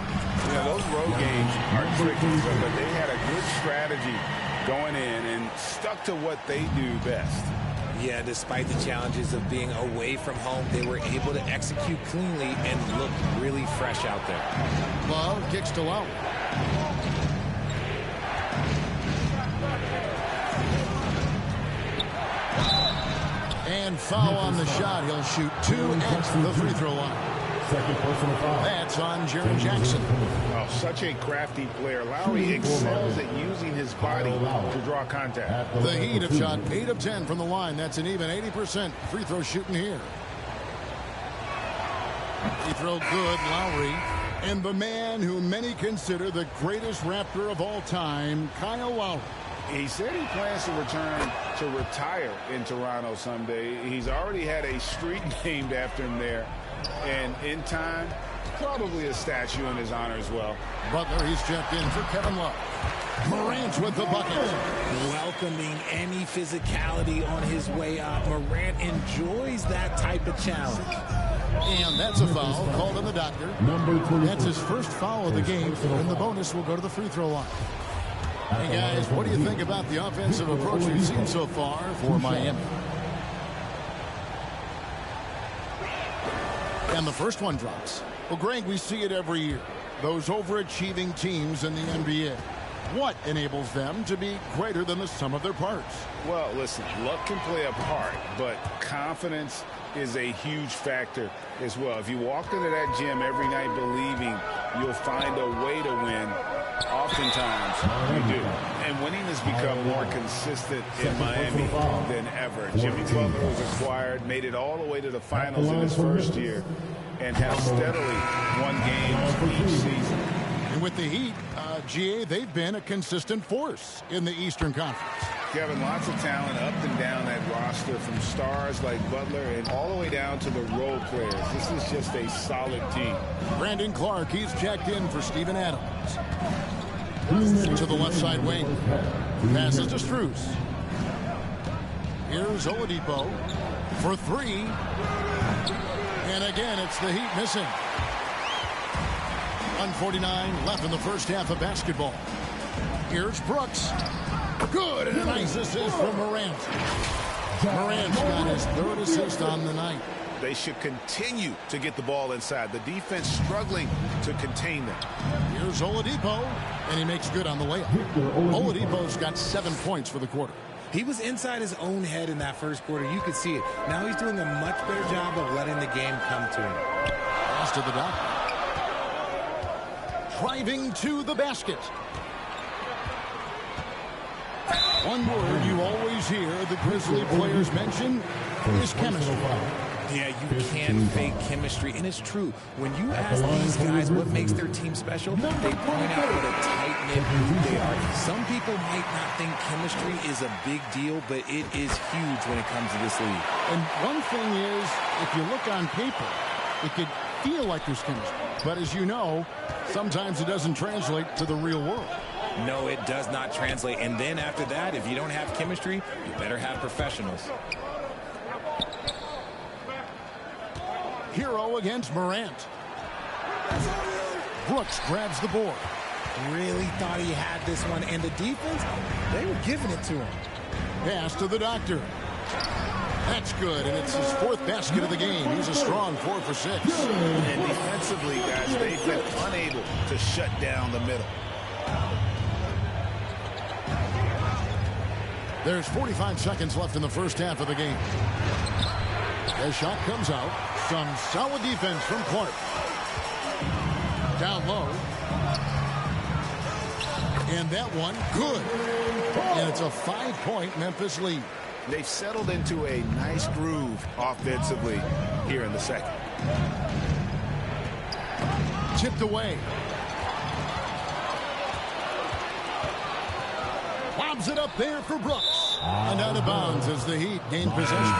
Yeah, those road games are tricky, but they had a good strategy going in and stuck to what they do best. Yeah, despite the challenges of being away from home, they were able to execute cleanly and look really fresh out there. Love kicks to Lowry. And foul on the shot. He'll shoot 2 at the free throw line. Second personal foul. That's on Jaren Jackson. Oh, such a crafty player. Lowry excels at using his body to draw contact. The Heat have shot 8 of 10 from the line. That's an even 80% free throw shooting here. Free throw good, Lowry. And the man who many consider the greatest Raptor of all time, Kyle Lowry. He said he plans to return to retire in Toronto someday. He's already had a street named after him there. And in time, probably a statue in his honor as well. Butler, he's checked in for Kevin Love. Morant with the bucket. Welcoming any physicality on his way up. Morant enjoys that type of challenge. And that's a foul called on the doctor. That's his first foul of the game, and the bonus will go to the free throw line. Hey, guys, what do you think about the offensive approach we've seen so far for Miami? And the first one drops. Well, Greg, we see it every year. Those overachieving teams in the NBA. What enables them to be greater than the sum of their parts? Well, listen, luck can play a part, but confidence is a huge factor as well. If you walk into that gym every night believing you'll find a way to win, oftentimes you do. And winning has become more consistent in Miami than ever. Jimmy Butler was acquired, made it all the way to the finals in his first year, and has steadily won games each season. And with the Heat, GA, they've been a consistent force in the Eastern Conference. Kevin, lots of talent up and down that roster, from stars like Butler and all the way down to the role players. This is just a solid team. Brandon Clark, he's checked in for Steven Adams. To the left side wing. Passes to Strus. Here's Oladipo for three. And again, it's the Heat missing. 1:49 left in the first half of basketball. Here's Brooks. Good, and a nice assist from Morant. Morant's got his third assist on the night. They should continue to get the ball inside. The defense struggling to contain them. Here's Oladipo, and he makes good on the layup. Oladipo's got 7 points for the quarter. He was inside his own head in that first quarter. You could see it. Now he's doing a much better job of letting the game come to him. Pass to the dot. Driving to the basket. One word you always hear the Grizzly players mention is chemistry. Yeah, you can't fake chemistry, and it's true. When you ask these guys what makes their team special, they point out what a tight-knit group they are. Some people might not think chemistry is a big deal, but it is huge when it comes to this league. And one thing is, if you look on paper, it could feel like there's chemistry. But as you know, sometimes it doesn't translate to the real world. No, it does not translate. And then after that, if you don't have chemistry, you better have professionals. Hero against Morant. Brooks grabs the board. Really thought he had this one. And the defense, they were giving it to him. Pass to the doctor. That's good, and it's his fourth basket of the game. He's a strong 4 for 6. And defensively, guys, they've been unable to shut down the middle. There's 45 seconds left in the first half of the game. The shot comes out. Some solid defense from Clark. Down low. And that one, good. And it's a 5-point Memphis lead. They've settled into a nice groove offensively here in the second. Tipped away. Lobs it up there for Brooks. And out of bounds as the Heat gain possession.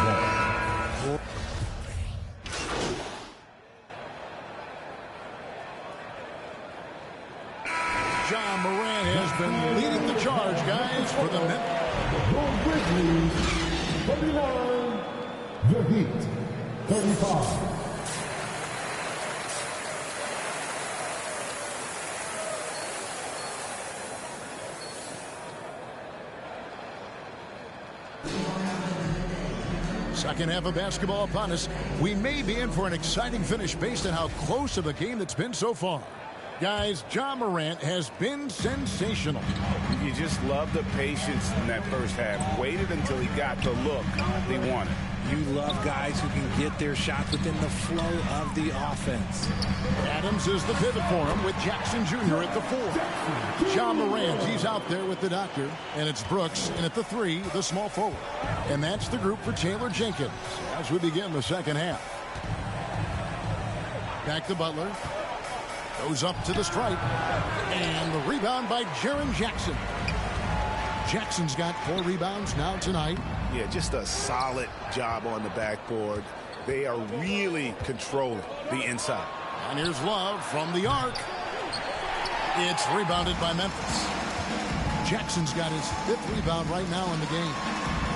John Morant has been leading the charge, guys, for the Memphis. Grizzlies, 39, the Heat, 35. Second half of basketball upon us. We may be in for an exciting finish based on how close of a game that's been so far. Guys, John Morant has been sensational. You just love the patience in that first half. Waited until he got the look they wanted. You love guys who can get their shots within the flow of the offense. Adams is the pivot for him with Jackson Jr. at the 4. John Morant, he's out there with the doctor. And it's Brooks, and at the 3, the small forward. And that's the group for Taylor Jenkins as we begin the second half. Back to Butler. Goes up to the stripe. And the rebound by Jaren Jackson. Jackson's got 4 rebounds now tonight. Yeah, just a solid job on the backboard. They are really controlling the inside. And here's Love from the arc. It's rebounded by Memphis. Jackson's got his 5th rebound right now in the game.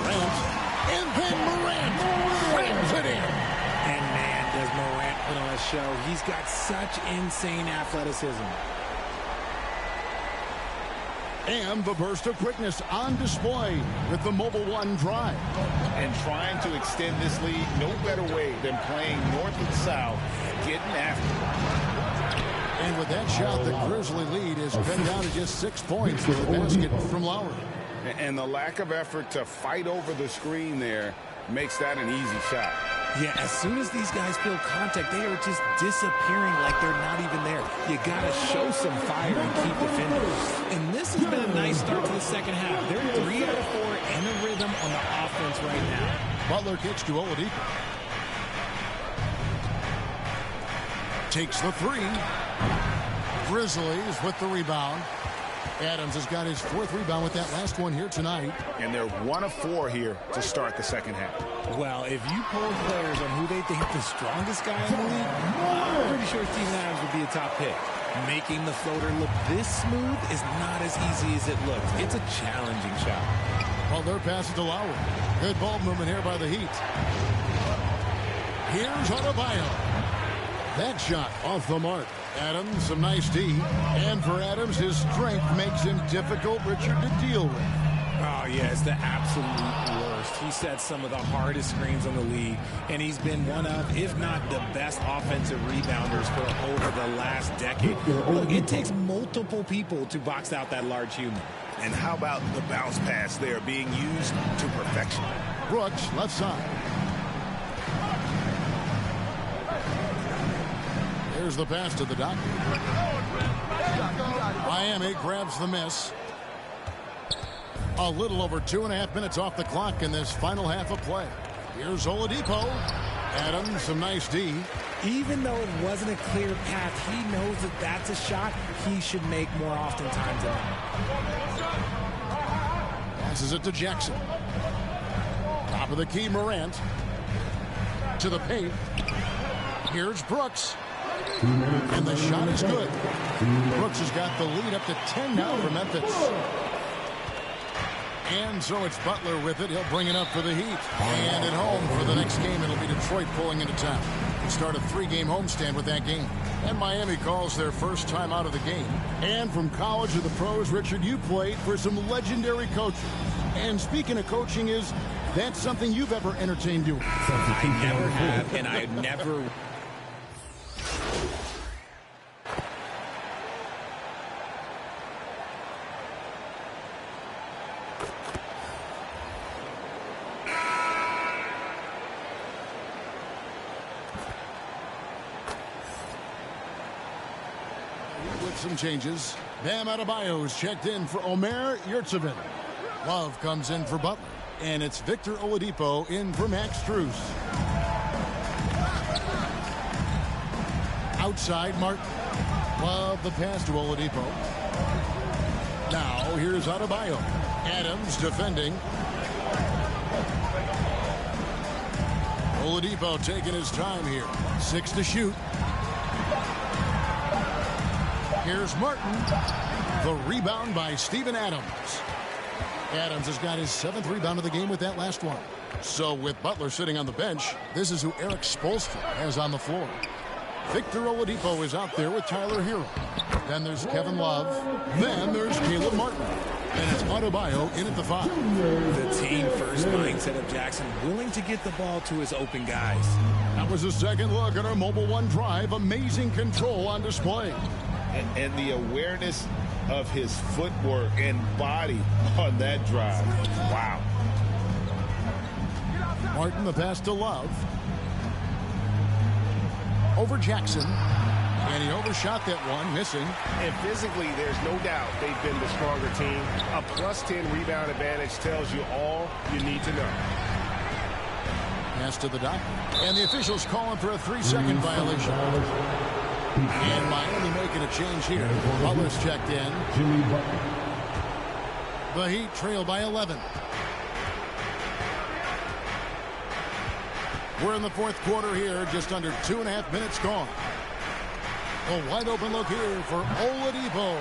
Morant, and then Morant slams it in. And man, does Morant put on a show. He's got such insane athleticism. And the burst of quickness on display with the Mobile One drive. And trying to extend this lead, no better way than playing north and south, getting after it. And with that shot, the Grizzly lead has been down to just 6 points with the basket from Lowry. And the lack of effort to fight over the screen there makes that an easy shot. Yeah, as soon as these guys feel contact, they are just disappearing like they're not even there. You got to show some fire and keep defending. And this has been a nice start to the second half. They're 3 out of 4 in a rhythm on the offense right now. Butler kicks to Oladipo. Takes the 3. Grizzlies with the rebound. Adams has got his 4th rebound with that last one here tonight. And they're 1 of 4 here to start the second half. Well, if you poll players on who they think the strongest guy in the league, I'm pretty sure Steven Adams would be a top pick. Making the floater look this smooth is not as easy as it looks. It's a challenging shot. Well, they're passing to Lowry. Good ball movement here by the Heat. Here's Adebayo. That shot off the mark. Adams, some nice D. And for Adams, his strength makes him difficult, Richard, to deal with. Oh, yeah, it's the absolute worst. He set some of the hardest screens on the league, and he's been one of, if not the best offensive rebounders for over the last decade. Look, it takes multiple people to box out that large human. And how about the bounce pass there being used to perfection? Brooks, left side. Here's the pass to the doctor. Miami grabs the miss. A little over 2.5 minutes off the clock in this final half of play. Here's Oladipo. Adams, some nice D. Even though it wasn't a clear path, he knows that that's a shot he should make more oftentimes than not. Passes it to Jackson. Top of the key, Morant. To the paint. Here's Brooks. And the shot is good. Brooks has got the lead up to 10 now for Memphis. And so it's Butler with it. He'll bring it up for the Heat. And at home for the next game, it'll be Detroit pulling into town. We'll start a 3-game homestand with that game. And Miami calls their first time out of the game. And from college to the pros, Richard, you played for some legendary coaches. And speaking of coaching, that's something you've ever entertained doing? I never have, and I never... Some changes. Bam Adebayo is checked in for Omer Yurtseven. Love comes in for Butler. And it's Victor Oladipo in for Max Strus. Outside, Martin. Love the pass to Oladipo. Now, here's Adebayo. Adams defending. Oladipo taking his time here. 6 to shoot. Here's Martin. The rebound by Steven Adams. Adams has got his 7th rebound of the game with that last one. So with Butler sitting on the bench, this is who Eric Spoelstra has on the floor. Victor Oladipo is out there with Tyler Hero. Then there's Kevin Love. Then there's Caleb Martin. And it's Adebayo in at the 5. The team-first mindset of Jackson, willing to get the ball to his open guys. That was a second look at our Mobile One drive. Amazing control on display. And the awareness of his footwork and body on that drive. Wow. Martin, the pass to Love. Over Jackson. And he overshot that one, missing. And physically, there's no doubt they've been the stronger team. A +10 rebound advantage tells you all you need to know. Pass to the doctor. And the officials calling for a 3-second violation. And Miami making a change here. Butler's checked in. The Heat trail by 11. We're in the fourth quarter here, just under 2.5 minutes gone. A wide open look here for Oladipo.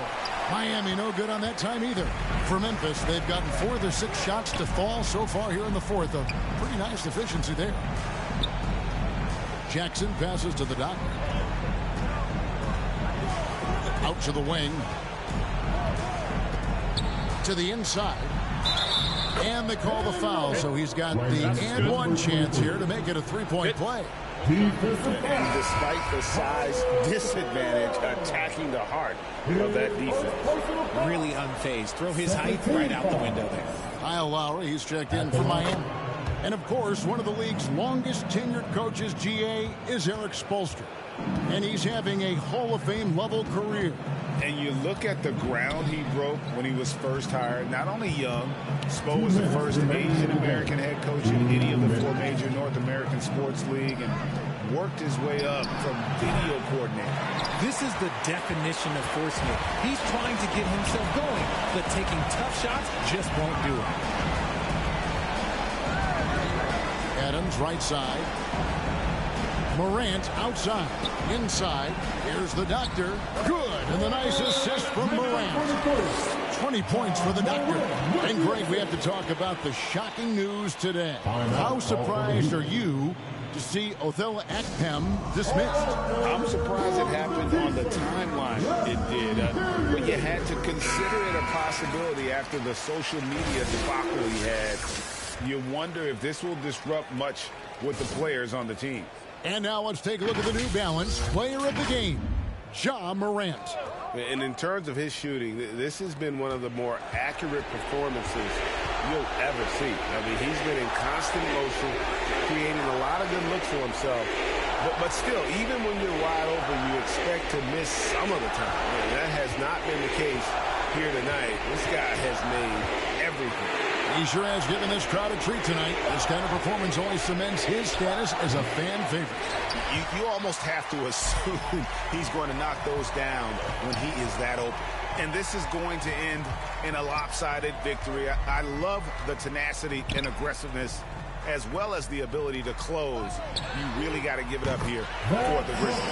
Miami no good on that time either. For Memphis, they've gotten 4 of their 6 shots to fall so far here in the fourth. A pretty nice efficiency there. Jackson passes to the doctor. Out to the wing. To the inside. And they call the foul, so he's got the and one chance here to make it a three-point play. And despite the size disadvantage, attacking the heart of that defense. Really unfazed. Throw his height right out the window there. Kyle Lowry, he's checked in for Miami. And, of course, one of the league's longest tenured coaches, GA, is Eric Spoelstra. And he's having a Hall of Fame level career. And you look at the ground he broke when he was first hired. Not only young, Spo was the first Asian-American head coach in any of the 4 major North American sports league and worked his way up from video coordinator. This is the definition of forcing it. He's trying to get himself going, but taking tough shots just won't do it. Adams right side. Morant outside. Inside. Here's the doctor. Good. And the nice assist from Morant. 20 points for the doctor. And Greg, we have to talk about the shocking news today. How surprised are you to see Othello Akpem dismissed? I'm surprised it happened on the timeline it did. But you had to consider it a possibility after the social media debacle he had. You wonder if this will disrupt much with the players on the team. And now let's take a look at the New Balance player of the game, Ja Morant. And in terms of his shooting, this has been one of the more accurate performances you'll ever see. I mean, he's been in constant motion, creating a lot of good looks for himself. But still, even when you're wide open, you expect to miss some of the time. And that has not been the case here tonight. This guy has made everything. He sure has given this crowd a treat tonight. This kind of performance only cements his status as a fan favorite. You almost have to assume he's going to knock those down when he is that open. And this is going to end in a lopsided victory. I love the tenacity and aggressiveness as well as the ability to close. You really got to give it up here for the Grizzlies.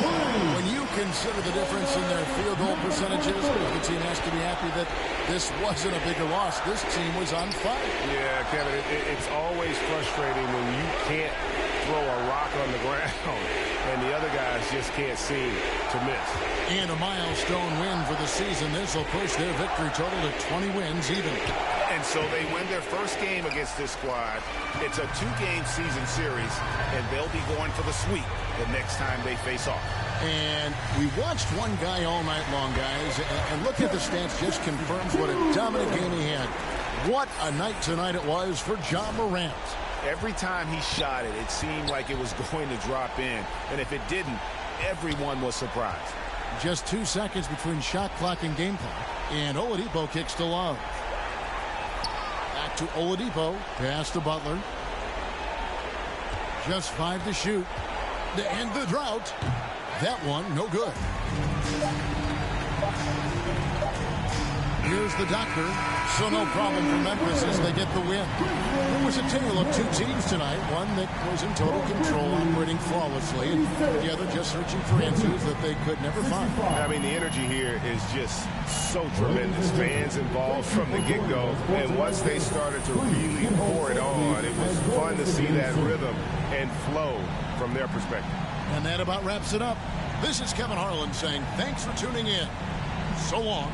When you consider the difference in their field goal percentages, the team has to be happy that this wasn't a bigger loss. This team was on fire. Yeah, Kevin, it's always frustrating when you can't throw a rock on the ground and the other guys just can't seem to miss. And a milestone win for the season. This will push their victory total to 20 wins even. And so they win their first game against this squad. It's a 2-game season series, and they'll be going for the sweep the next time they face off. And we watched one guy all night long, guys, and look at the stats, just confirms what a dominant game he had. What a night tonight it was for Ja Morant. Every time he shot it, it seemed like it was going to drop in. And if it didn't, everyone was surprised. Just 2 seconds between shot clock and game clock. And Oladipo kicks to Love. Back to Oladipo. Pass to Butler. Just 5 to shoot. To end the drought. That one, no good. Here's the doctor. So no problem for Memphis as they get the win. It was a tale of 2 teams tonight. One that was in total control, operating flawlessly, and the other just searching for answers that they could never find. I mean, the energy here is just so tremendous. Fans involved from the get-go. And once they started to really pour it on, it was fun to see that rhythm and flow from their perspective. And that about wraps it up. This is Kevin Harlan saying thanks for tuning in. So long.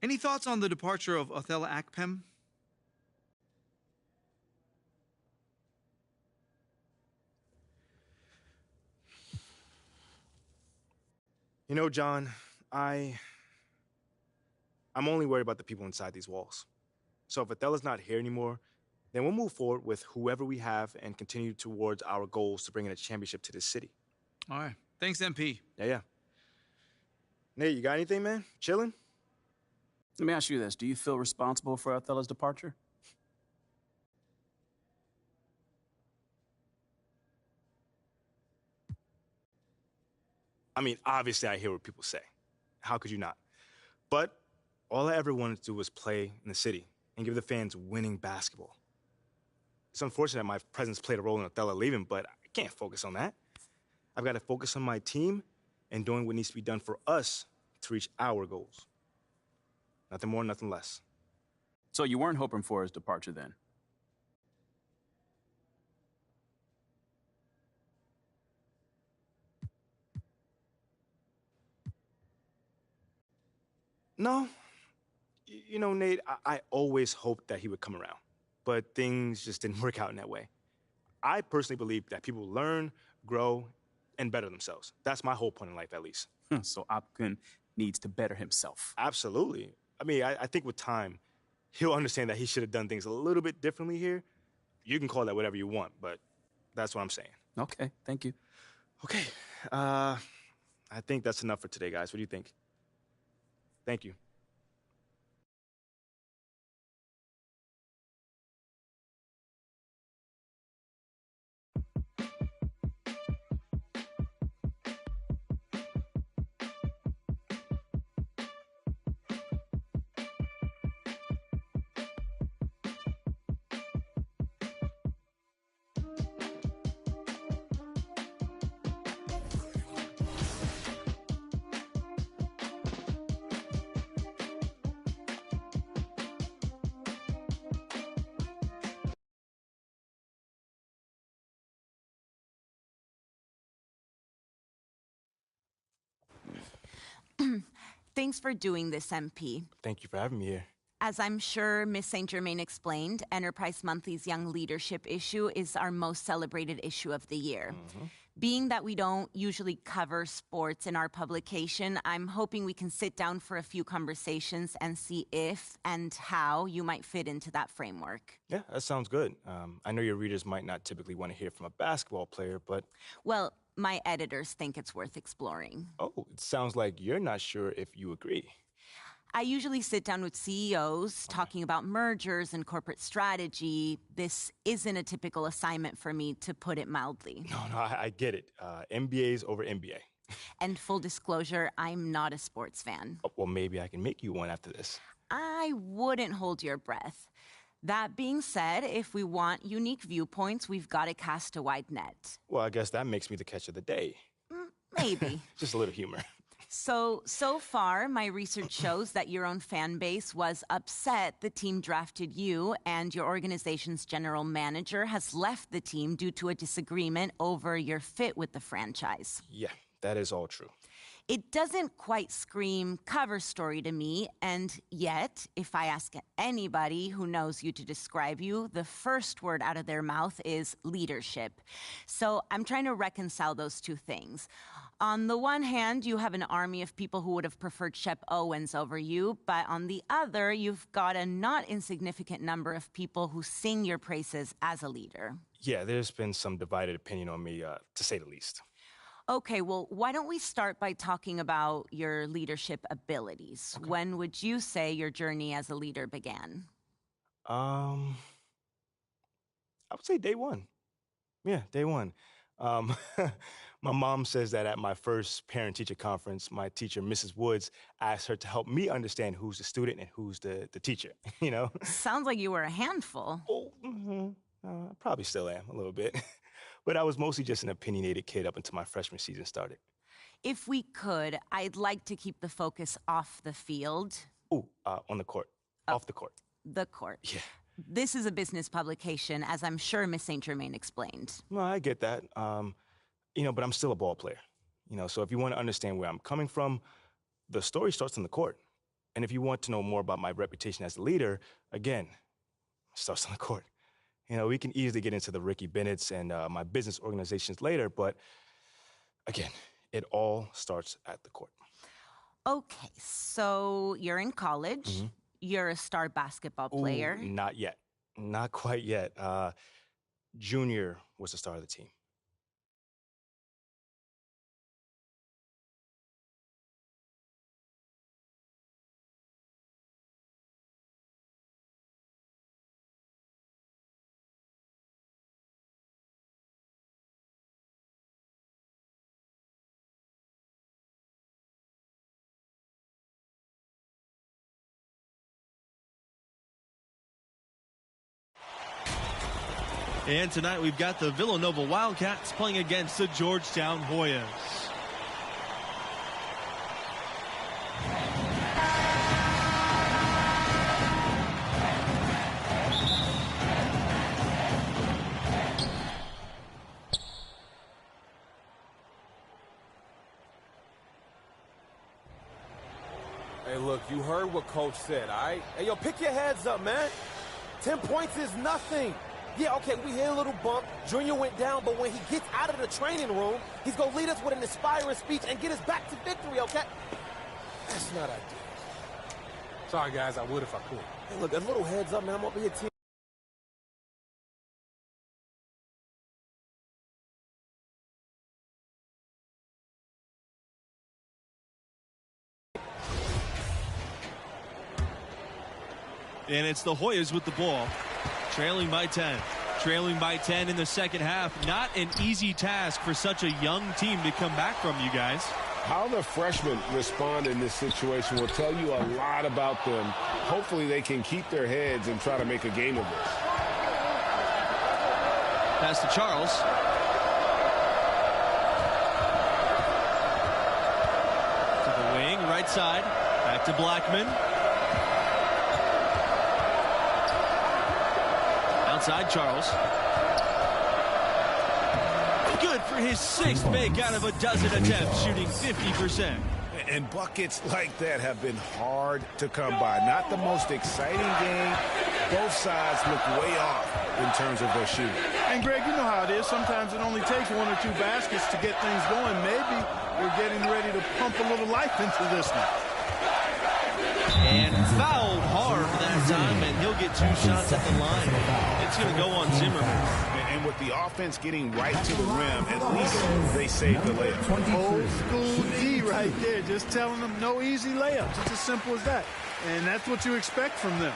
Any thoughts on the departure of Othello Akpem? You know, John, I'm only worried about the people inside these walls. So if Othello's not here anymore, then we'll move forward with whoever we have and continue towards our goals to bring in a championship to this city. All right. Thanks, MP. Yeah. Nate, you got anything, man? Chilling? Let me ask you this. Do you feel responsible for Othello's departure? I mean, obviously I hear what people say. How could you not? But all I ever wanted to do was play in the city and give the fans winning basketball. It's unfortunate my presence played a role in Othello leaving, but I can't focus on that. I've got to focus on my team and doing what needs to be done for us to reach our goals. Nothing more, nothing less. So you weren't hoping for his departure then? No. You know, Nate, I always hoped that he would come around, but things just didn't work out in that way. I personally believe that people learn, grow, and better themselves. That's my whole point in life, at least. So Opkun needs to better himself. Absolutely. I mean, I think with time, he'll understand that he should have done things a little bit differently here. You can call that whatever you want, but that's what I'm saying. Okay, thank you. Okay, I think that's enough for today, guys. What do you think? Thank you. Thanks for doing this, MP. Thank you for having me here. As I'm sure Miss St. Germain explained, Enterprise Monthly's Young Leadership issue is our most celebrated issue of the year. Being that we don't usually cover sports in our publication, I'm hoping we can sit down for a few conversations and see if and how you might fit into that framework. Yeah, that sounds good. I know your readers might not typically want to hear from a basketball player, but... Well, my editors think it's worth exploring. Oh, it sounds like you're not sure if you agree. I usually sit down with CEOs talking about mergers and corporate strategy. This isn't a typical assignment for me, to put it mildly. No, I get it. MBA's over MBA. And full disclosure, I'm not a sports fan. Oh, well, maybe I can make you one after this. I wouldn't hold your breath. That being said, if we want unique viewpoints, we've got to cast a wide net. Well, I guess that makes me the catch of the day. Maybe. Just a little humor. So far, my research shows that your own fan base was upset the team drafted you, and your organization's general manager has left the team due to a disagreement over your fit with the franchise. Yeah, that is all true. It doesn't quite scream cover story to me, and yet, if I ask anybody who knows you to describe you, the first word out of their mouth is leadership. So I'm trying to reconcile those two things. On the one hand, you have an army of people who would have preferred Shep Owens over you, but on the other, you've got a not insignificant number of people who sing your praises as a leader. Yeah, there's been some divided opinion on me, to say the least. Okay, well, why don't we start by talking about your leadership abilities? Okay. When would you say your journey as a leader began? I would say day one. Yeah, day one. My mom says that at my first parent-teacher conference, my teacher, Mrs. Woods, asked her to help me understand who's the student and who's the teacher, you know? Sounds like you were a handful. Oh, I probably still am, a little bit. But I was mostly just an opinionated kid up until my freshman season started. If we could, I'd like to keep the focus off the field. Ooh, on the court. Off the court. The court. Yeah. This is a business publication, as I'm sure Miss St. Germain explained. Well, I get that. But I'm still a ball player. So if you want to understand where I'm coming from, the story starts on the court. And if you want to know more about my reputation as a leader, again, it starts on the court. We can easily get into the Ricky Bennett's and my business organizations later, but again, It all starts at the court. Okay, so you're in college. You're a star basketball player. Ooh, not yet. Not quite yet. Junior was the star of the team. And tonight we've got the Villanova Wildcats playing against the Georgetown Hoyas. Hey, look, you heard what Coach said, all right? Hey, yo, pick your heads up, man. 10 points is nothing. Yeah, okay, we hit a little bump. Junior went down, but when he gets out of the training room, he's going to lead us with an inspiring speech and get us back to victory, okay? That's not ideal. Sorry, guys, I would if I could. Hey, look, a little heads up, man. I'm over here team. And it's the Hoyas with the ball, trailing by 10. Trailing by 10 in the second half. Not an easy task for such a young team to come back from, you guys. How the freshmen respond in this situation will tell you a lot about them. Hopefully they can keep their heads and try to make a game of this. Pass to Charles. To the wing, right side. Back to Blackman. Outside Charles. Good for his sixth make out of a dozen attempts, shooting 50%. And buckets like that have been hard to come by. Not the most exciting game. Both sides look way off in terms of their shooting. And, Greg, you know how it is. Sometimes it only takes one or two baskets to get things going. Maybe we're getting ready to pump a little life into this one. And fouled hard that time, and he'll get 2 shots at the line. It's going to go on Zimmerman. And with the offense getting right to the rim, at least they saved the layup. Old school D right there, just telling them no easy layups. It's as simple as that. And that's what you expect from them.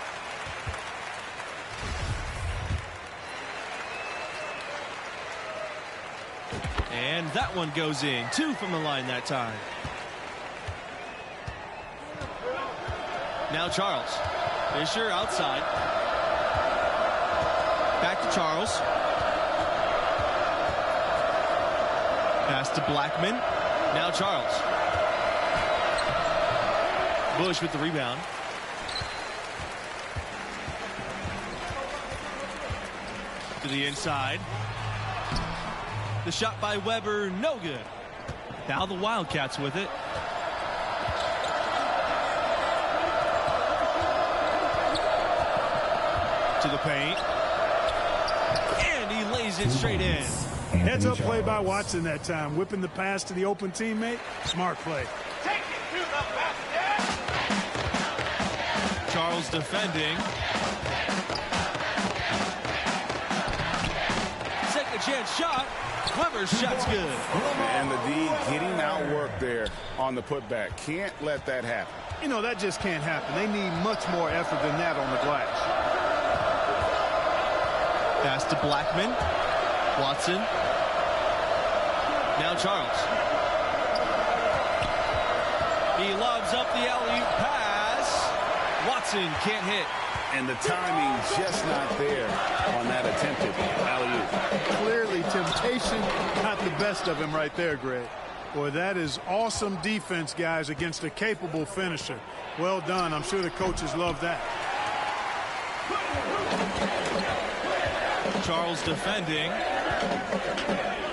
And that one goes in. 2 from the line that time. Now Charles. Fisher outside. Back to Charles. Pass to Blackman. Now Charles. Bush with the rebound. To the inside. The shot by Weber, no good. Now the Wildcats with it. To the paint. And he lays it straight in. Heads up play by Watson that time. Whipping the pass to the open teammate. Smart play. Take it to the basket. Charles defending. Second chance shot. Weber's shot's good. And the D getting outworked there on the putback. Can't let that happen. You know, that just can't happen. They need much more effort than that on the glass. Pass to Blackman. Watson. Now Charles. He lobs up the alley-oop pass. Watson can't hit. And the timing just not there on that attempted alley-oop. Clearly, temptation got the best of him right there, Greg. Boy, that is awesome defense, guys, against a capable finisher. Well done. I'm sure the coaches love that. Charles defending.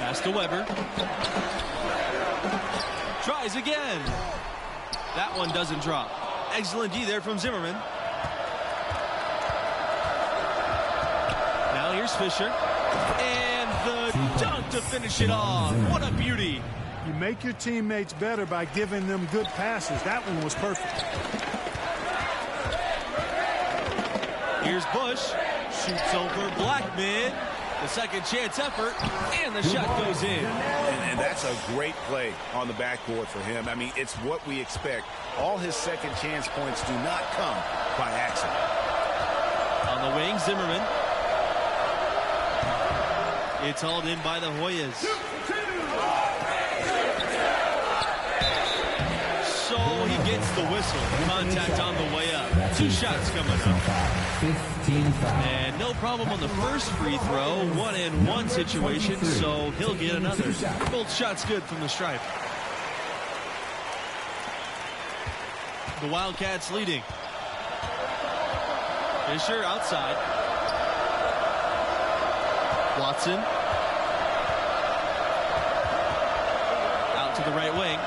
Pass to Weber. Tries again. That one doesn't drop. Excellent D there from Zimmerman. Now here's Fisher. And the dunk to finish it off. What a beauty. You make your teammates better by giving them good passes. That one was perfect. Here's Bush. Shoots over Blackman. The second chance effort, and the shot goes in. And that's a great play on the backboard for him. I mean, it's what we expect. All his second chance points do not come by accident. On the wing, Zimmerman. It's hauled in by the Hoyas. So he gets the whistle. Contact on the way up. 2 shots coming up. And no problem on the first free throw. 1-and-1 situation, so he'll get another. Both shots good from the stripe. The Wildcats leading. Fisher outside. Watson. Out to the right wing.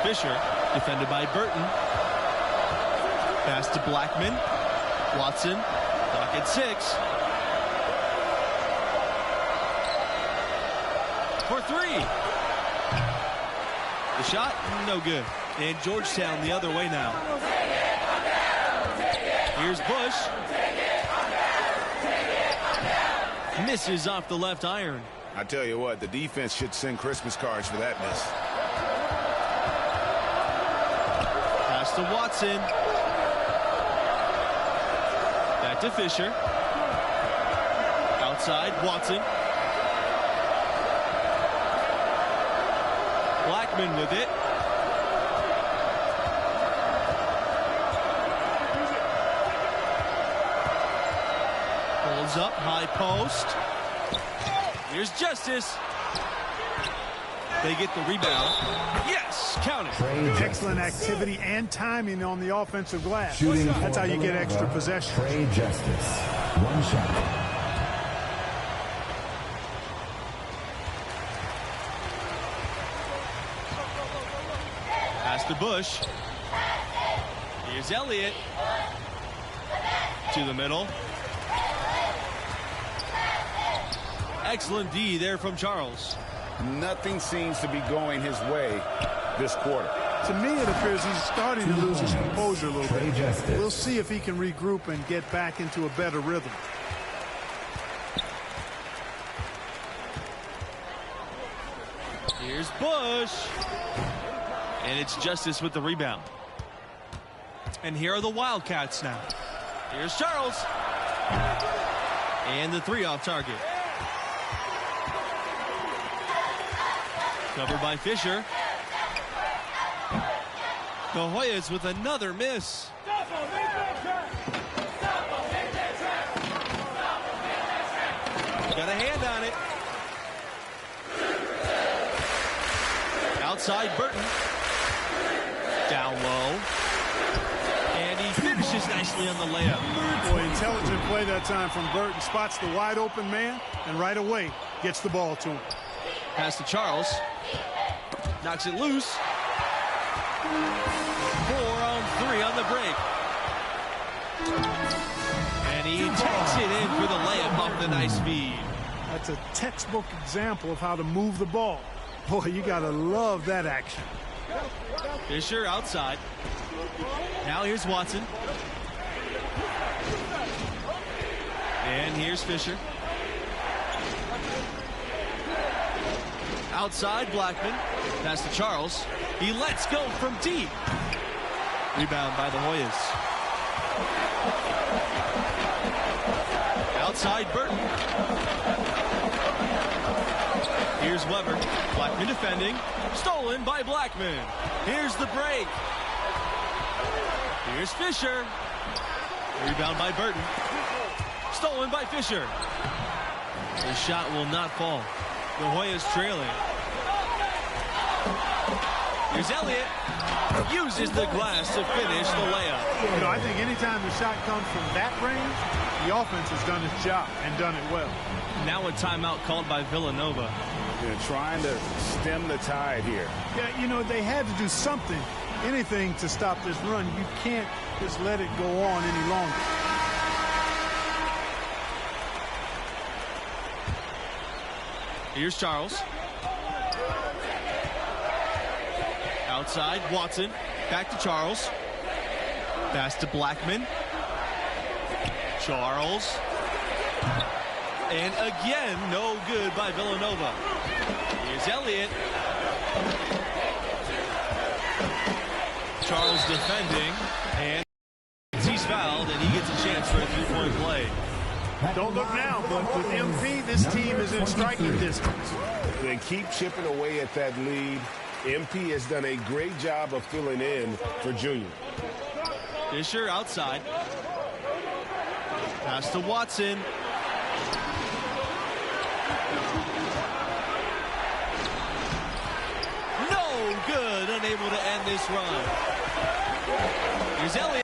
Fisher, defended by Burton. Pass to Blackman. Watson, clock at 6. For 3. The shot, no good. And Georgetown the other way now. Here's Bush. Misses off the left iron. I tell you what, the defense should send Christmas cards for that miss. Pass to Watson. Back to Fisher. Outside, Watson. Blackman with it. Holds up, high post. Here's Justice. They get the rebound. Yes, count it. Excellent activity and timing on the offensive glass. Shooting That's how you get extra possession. Trey Justice. 1 shot. Pass to Bush. Here's Elliott. To the middle. Excellent D there from Charles. Nothing seems to be going his way this quarter. To me, it appears he's starting to lose his composure a little Trey bit. Justice. We'll see if he can regroup and get back into a better rhythm. Here's Bush. And it's Justice with the rebound. And here are the Wildcats now. Here's Charles. And the 3 off target. Covered by Fisher. The Hoyas with another miss. Got a hand on it. Outside Burton. Down low. And he finishes nicely on the layup. Boy, intelligent play that time from Burton. Spots the wide open man and right away gets the ball to him. Pass to Charles. Knocks it loose. 4-on-3 on the break. And he takes it in for the layup off the nice feed. That's a textbook example of how to move the ball. Boy, you got to love that action. Fisher outside. Now here's Watson. And here's Fisher. Outside, Blackman. Pass to Charles. He lets go from deep. Rebound by the Hoyas. Outside, Burton. Here's Weber. Blackman defending. Stolen by Blackman. Here's the break. Here's Fisher. Rebound by Burton. Stolen by Fisher. The shot will not fall. The Hoyas trailing. Here's Elliott. Uses the glass to finish the layup. You know, I think anytime the shot comes from that range, the offense has done its job and done it well. Now a timeout called by Villanova. They're trying to stem the tide here. Yeah, you know, they had to do something, anything to stop this run. You can't just let it go on any longer. Here's Charles. Outside, Watson. Back to Charles. Pass to Blackman. Charles. And again, no good by Villanova. Here's Elliott. Charles defending. And he's fouled, and he gets a chance for a three-point play. Don't look now, but with MP, this team is in striking distance. They keep chipping away at that lead. MP has done a great job of filling in for Junior. Fisher outside. Pass to Watson. No good. Unable to end this run. Here's Elliott.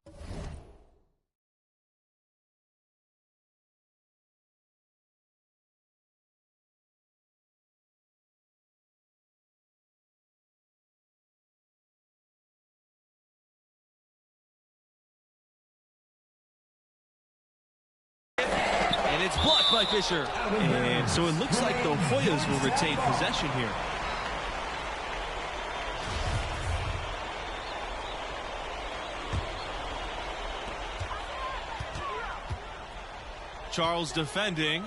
And it's blocked by Fisher. And so it looks like the Hoyas will retain possession here. Charles defending.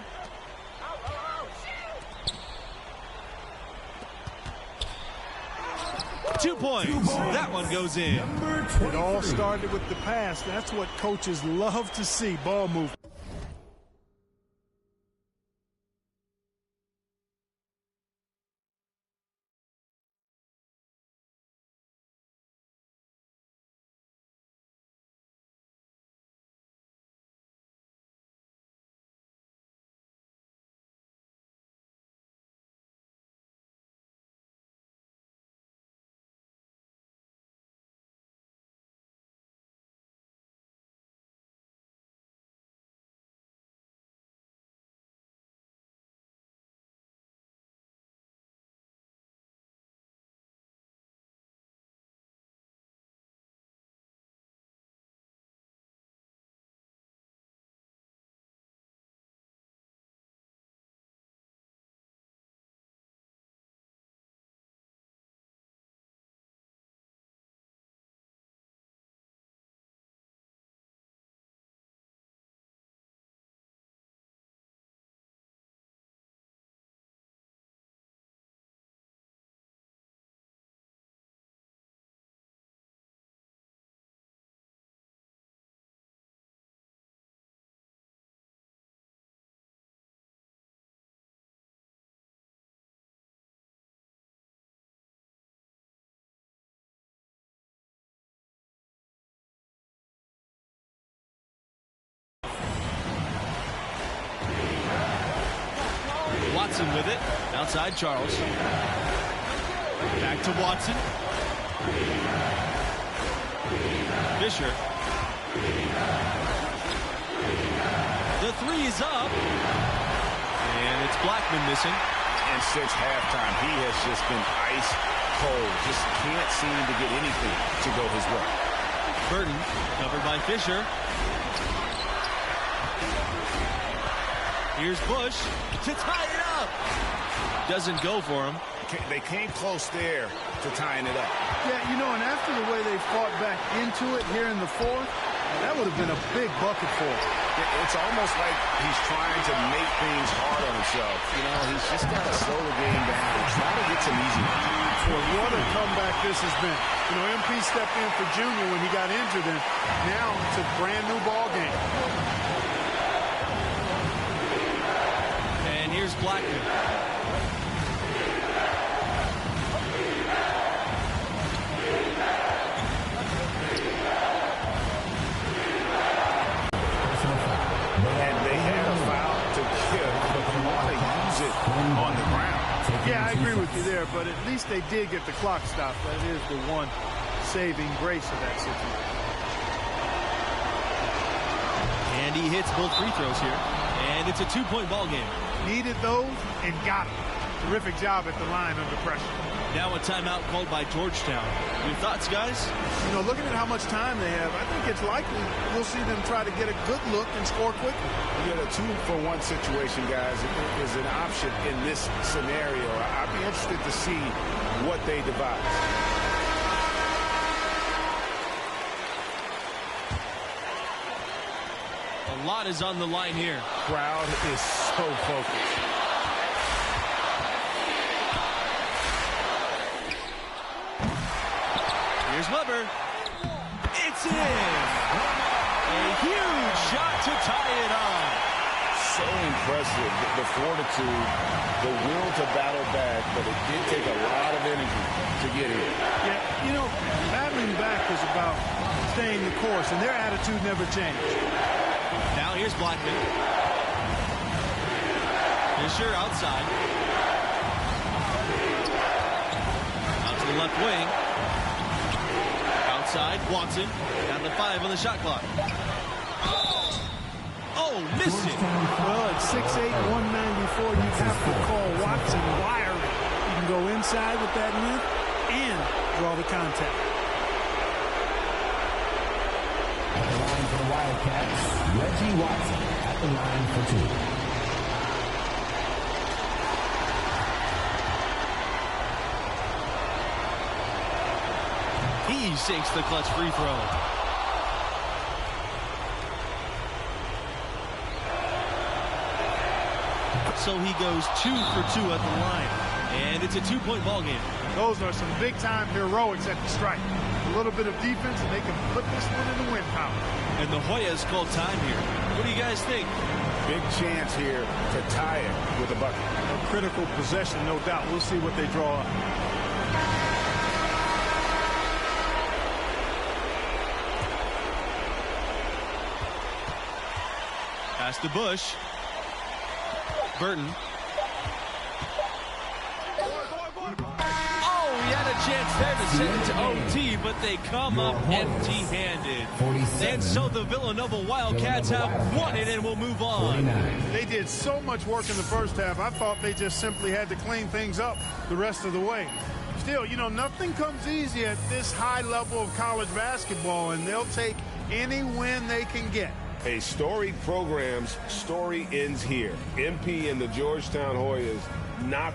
Two points. That one goes in. It all started with the pass. That's what coaches love to see, ball movement. Watson with it. Outside Charles. Back to Watson. Fisher. The three is up. And it's Blackman missing. And since halftime, he has just been ice cold. Just can't seem to get anything to go his way. Burton covered by Fisher. Here's Bush to tie it up. Doesn't go for him. They came close there to tying it up. Yeah, you know, and after the way they fought back into it here in the fourth, that would have been a big bucket for him. It's almost like he's trying to make things hard on himself. You know, he's just got to slow the game down and try to get some easy ones. Well, what a comeback this has been. You know, MP stepped in for Junior when he got injured, and now it's a brand new ball game. And here's Blackman. Yeah, I agree with you there, but at least they did get the clock stopped. That is the one saving grace of that situation. And he hits both free throws here. And it's a two-point ball game. Needed those and got them. Terrific job at the line under pressure. Now a timeout called by Georgetown. Your thoughts, guys? You know, looking at how much time they have, I think it's likely we'll see them try to get a good look and score quickly. You know, the 2-for-1 situation, guys, is an option in this scenario. I'd be interested to see what they devise. A lot is on the line here. Crowd is so focused. Here's Weber. It's in. A huge shot to tie it on. So impressive, the fortitude, the will to battle back, but it did take a lot of energy to get here. Yeah, you know, battling back is about staying the course, and their attitude never changed. Now here's Blackman. Fisher outside. Out to the left wing. Outside, Watson. Down to 5 on the shot clock. Oh, missed it. Well, at 6'8", 194, you have to call Watson wiry. You can go inside with that length and draw the contact. At the line for the Wildcats, Reggie Watson at the line for 2. He sinks the clutch free throw. So he goes 2 for 2 at the line. And it's a 2-point ball game. Those are some big-time heroics at the stripe. A little bit of defense, and they can put this one in the win column. And the Hoyas called time here. What do you guys think? Big chance here to tie it with a bucket. A critical possession, no doubt. We'll see what they draw up. Pass to Bush. Burton. Oh, he had a chance there to send it to OT, but they come up empty-handed. And so the Villanova Wildcats have won it and will move on. They did so much work in the first half. I thought they just simply had to clean things up the rest of the way. Still, you know, nothing comes easy at this high level of college basketball, and they'll take any win they can get. A storied program's story ends here. MP and the Georgetown Hoyas not.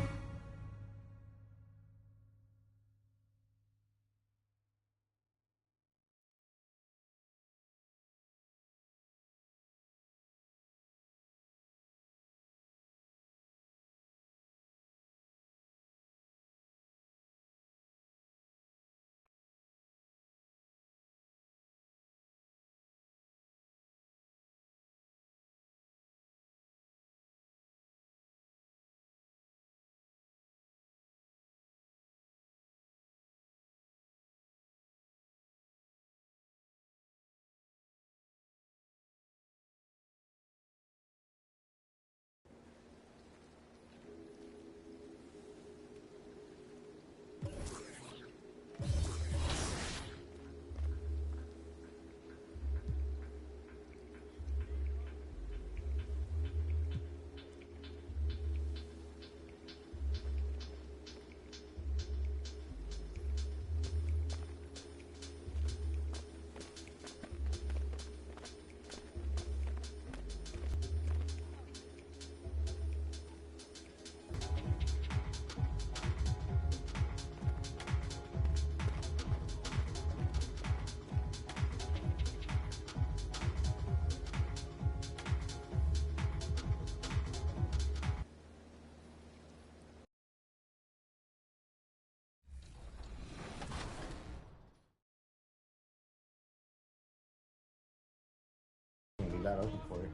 That open for you.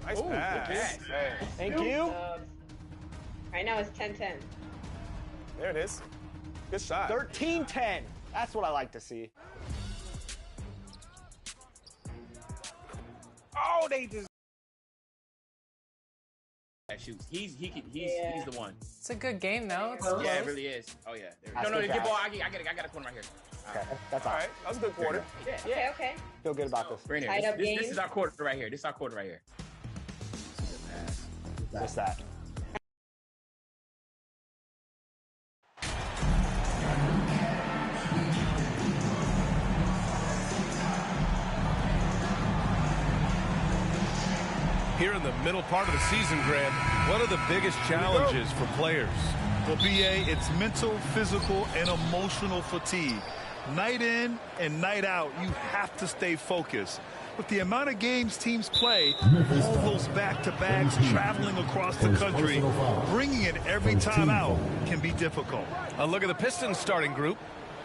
Nice pass. Hey. Thank you. Right now it's 10-10. There it is. Good shot. 13-10. That's what I like to see. Oh, they just. Shoots. He's the one. It's a good game though. It's Yeah, it really is. Oh yeah. No, get ball. I got a corner right here. Okay, that's all right. That was a good quarter. Yeah. Okay. Feel good about this. Right Tied here. up This game. is our quarter right here. This is our quarter right here. Just that. here in the middle part of the season, Grant. What are the biggest challenges for players? Well, BA, it's mental, physical, and emotional fatigue. Night in and night out, you have to stay focused. With the amount of games teams play, all those back-to-backs, traveling across the country, bringing it every time out can be difficult. A look at the Pistons starting group.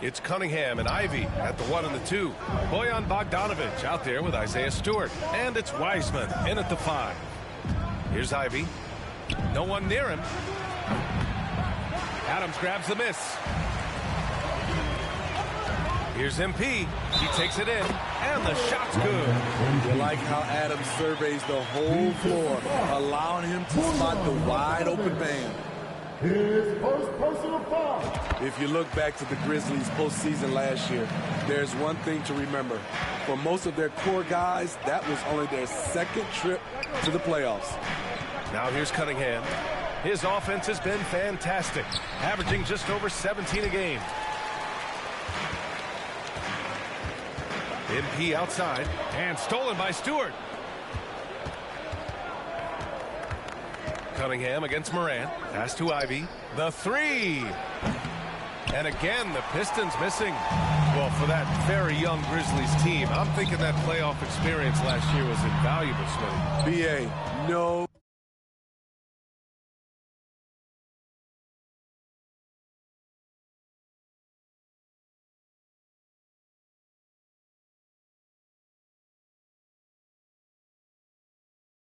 It's Cunningham and Ivy at the 1 and the 2. Bojan Bogdanovic out there with Isaiah Stewart. And it's Wiseman in at the 5. Here's Ivy. No one near him. Adams grabs the miss. Here's MP. He takes it in, and the shot's good. You like how Adams surveys the whole floor, allowing him to spot the wide open man. His first personal foul. If you look back to the Grizzlies postseason last year, there's one thing to remember. For most of their core guys, that was only their second trip to the playoffs. Now here's Cunningham. His offense has been fantastic, averaging just over 17 a game. MP outside, and stolen by Stewart. Cunningham against Morant. Pass to Ivy. The 3. And again, the Pistons missing. Well, for that very young Grizzlies team, I'm thinking that playoff experience last year was invaluable, Smitty. BA, no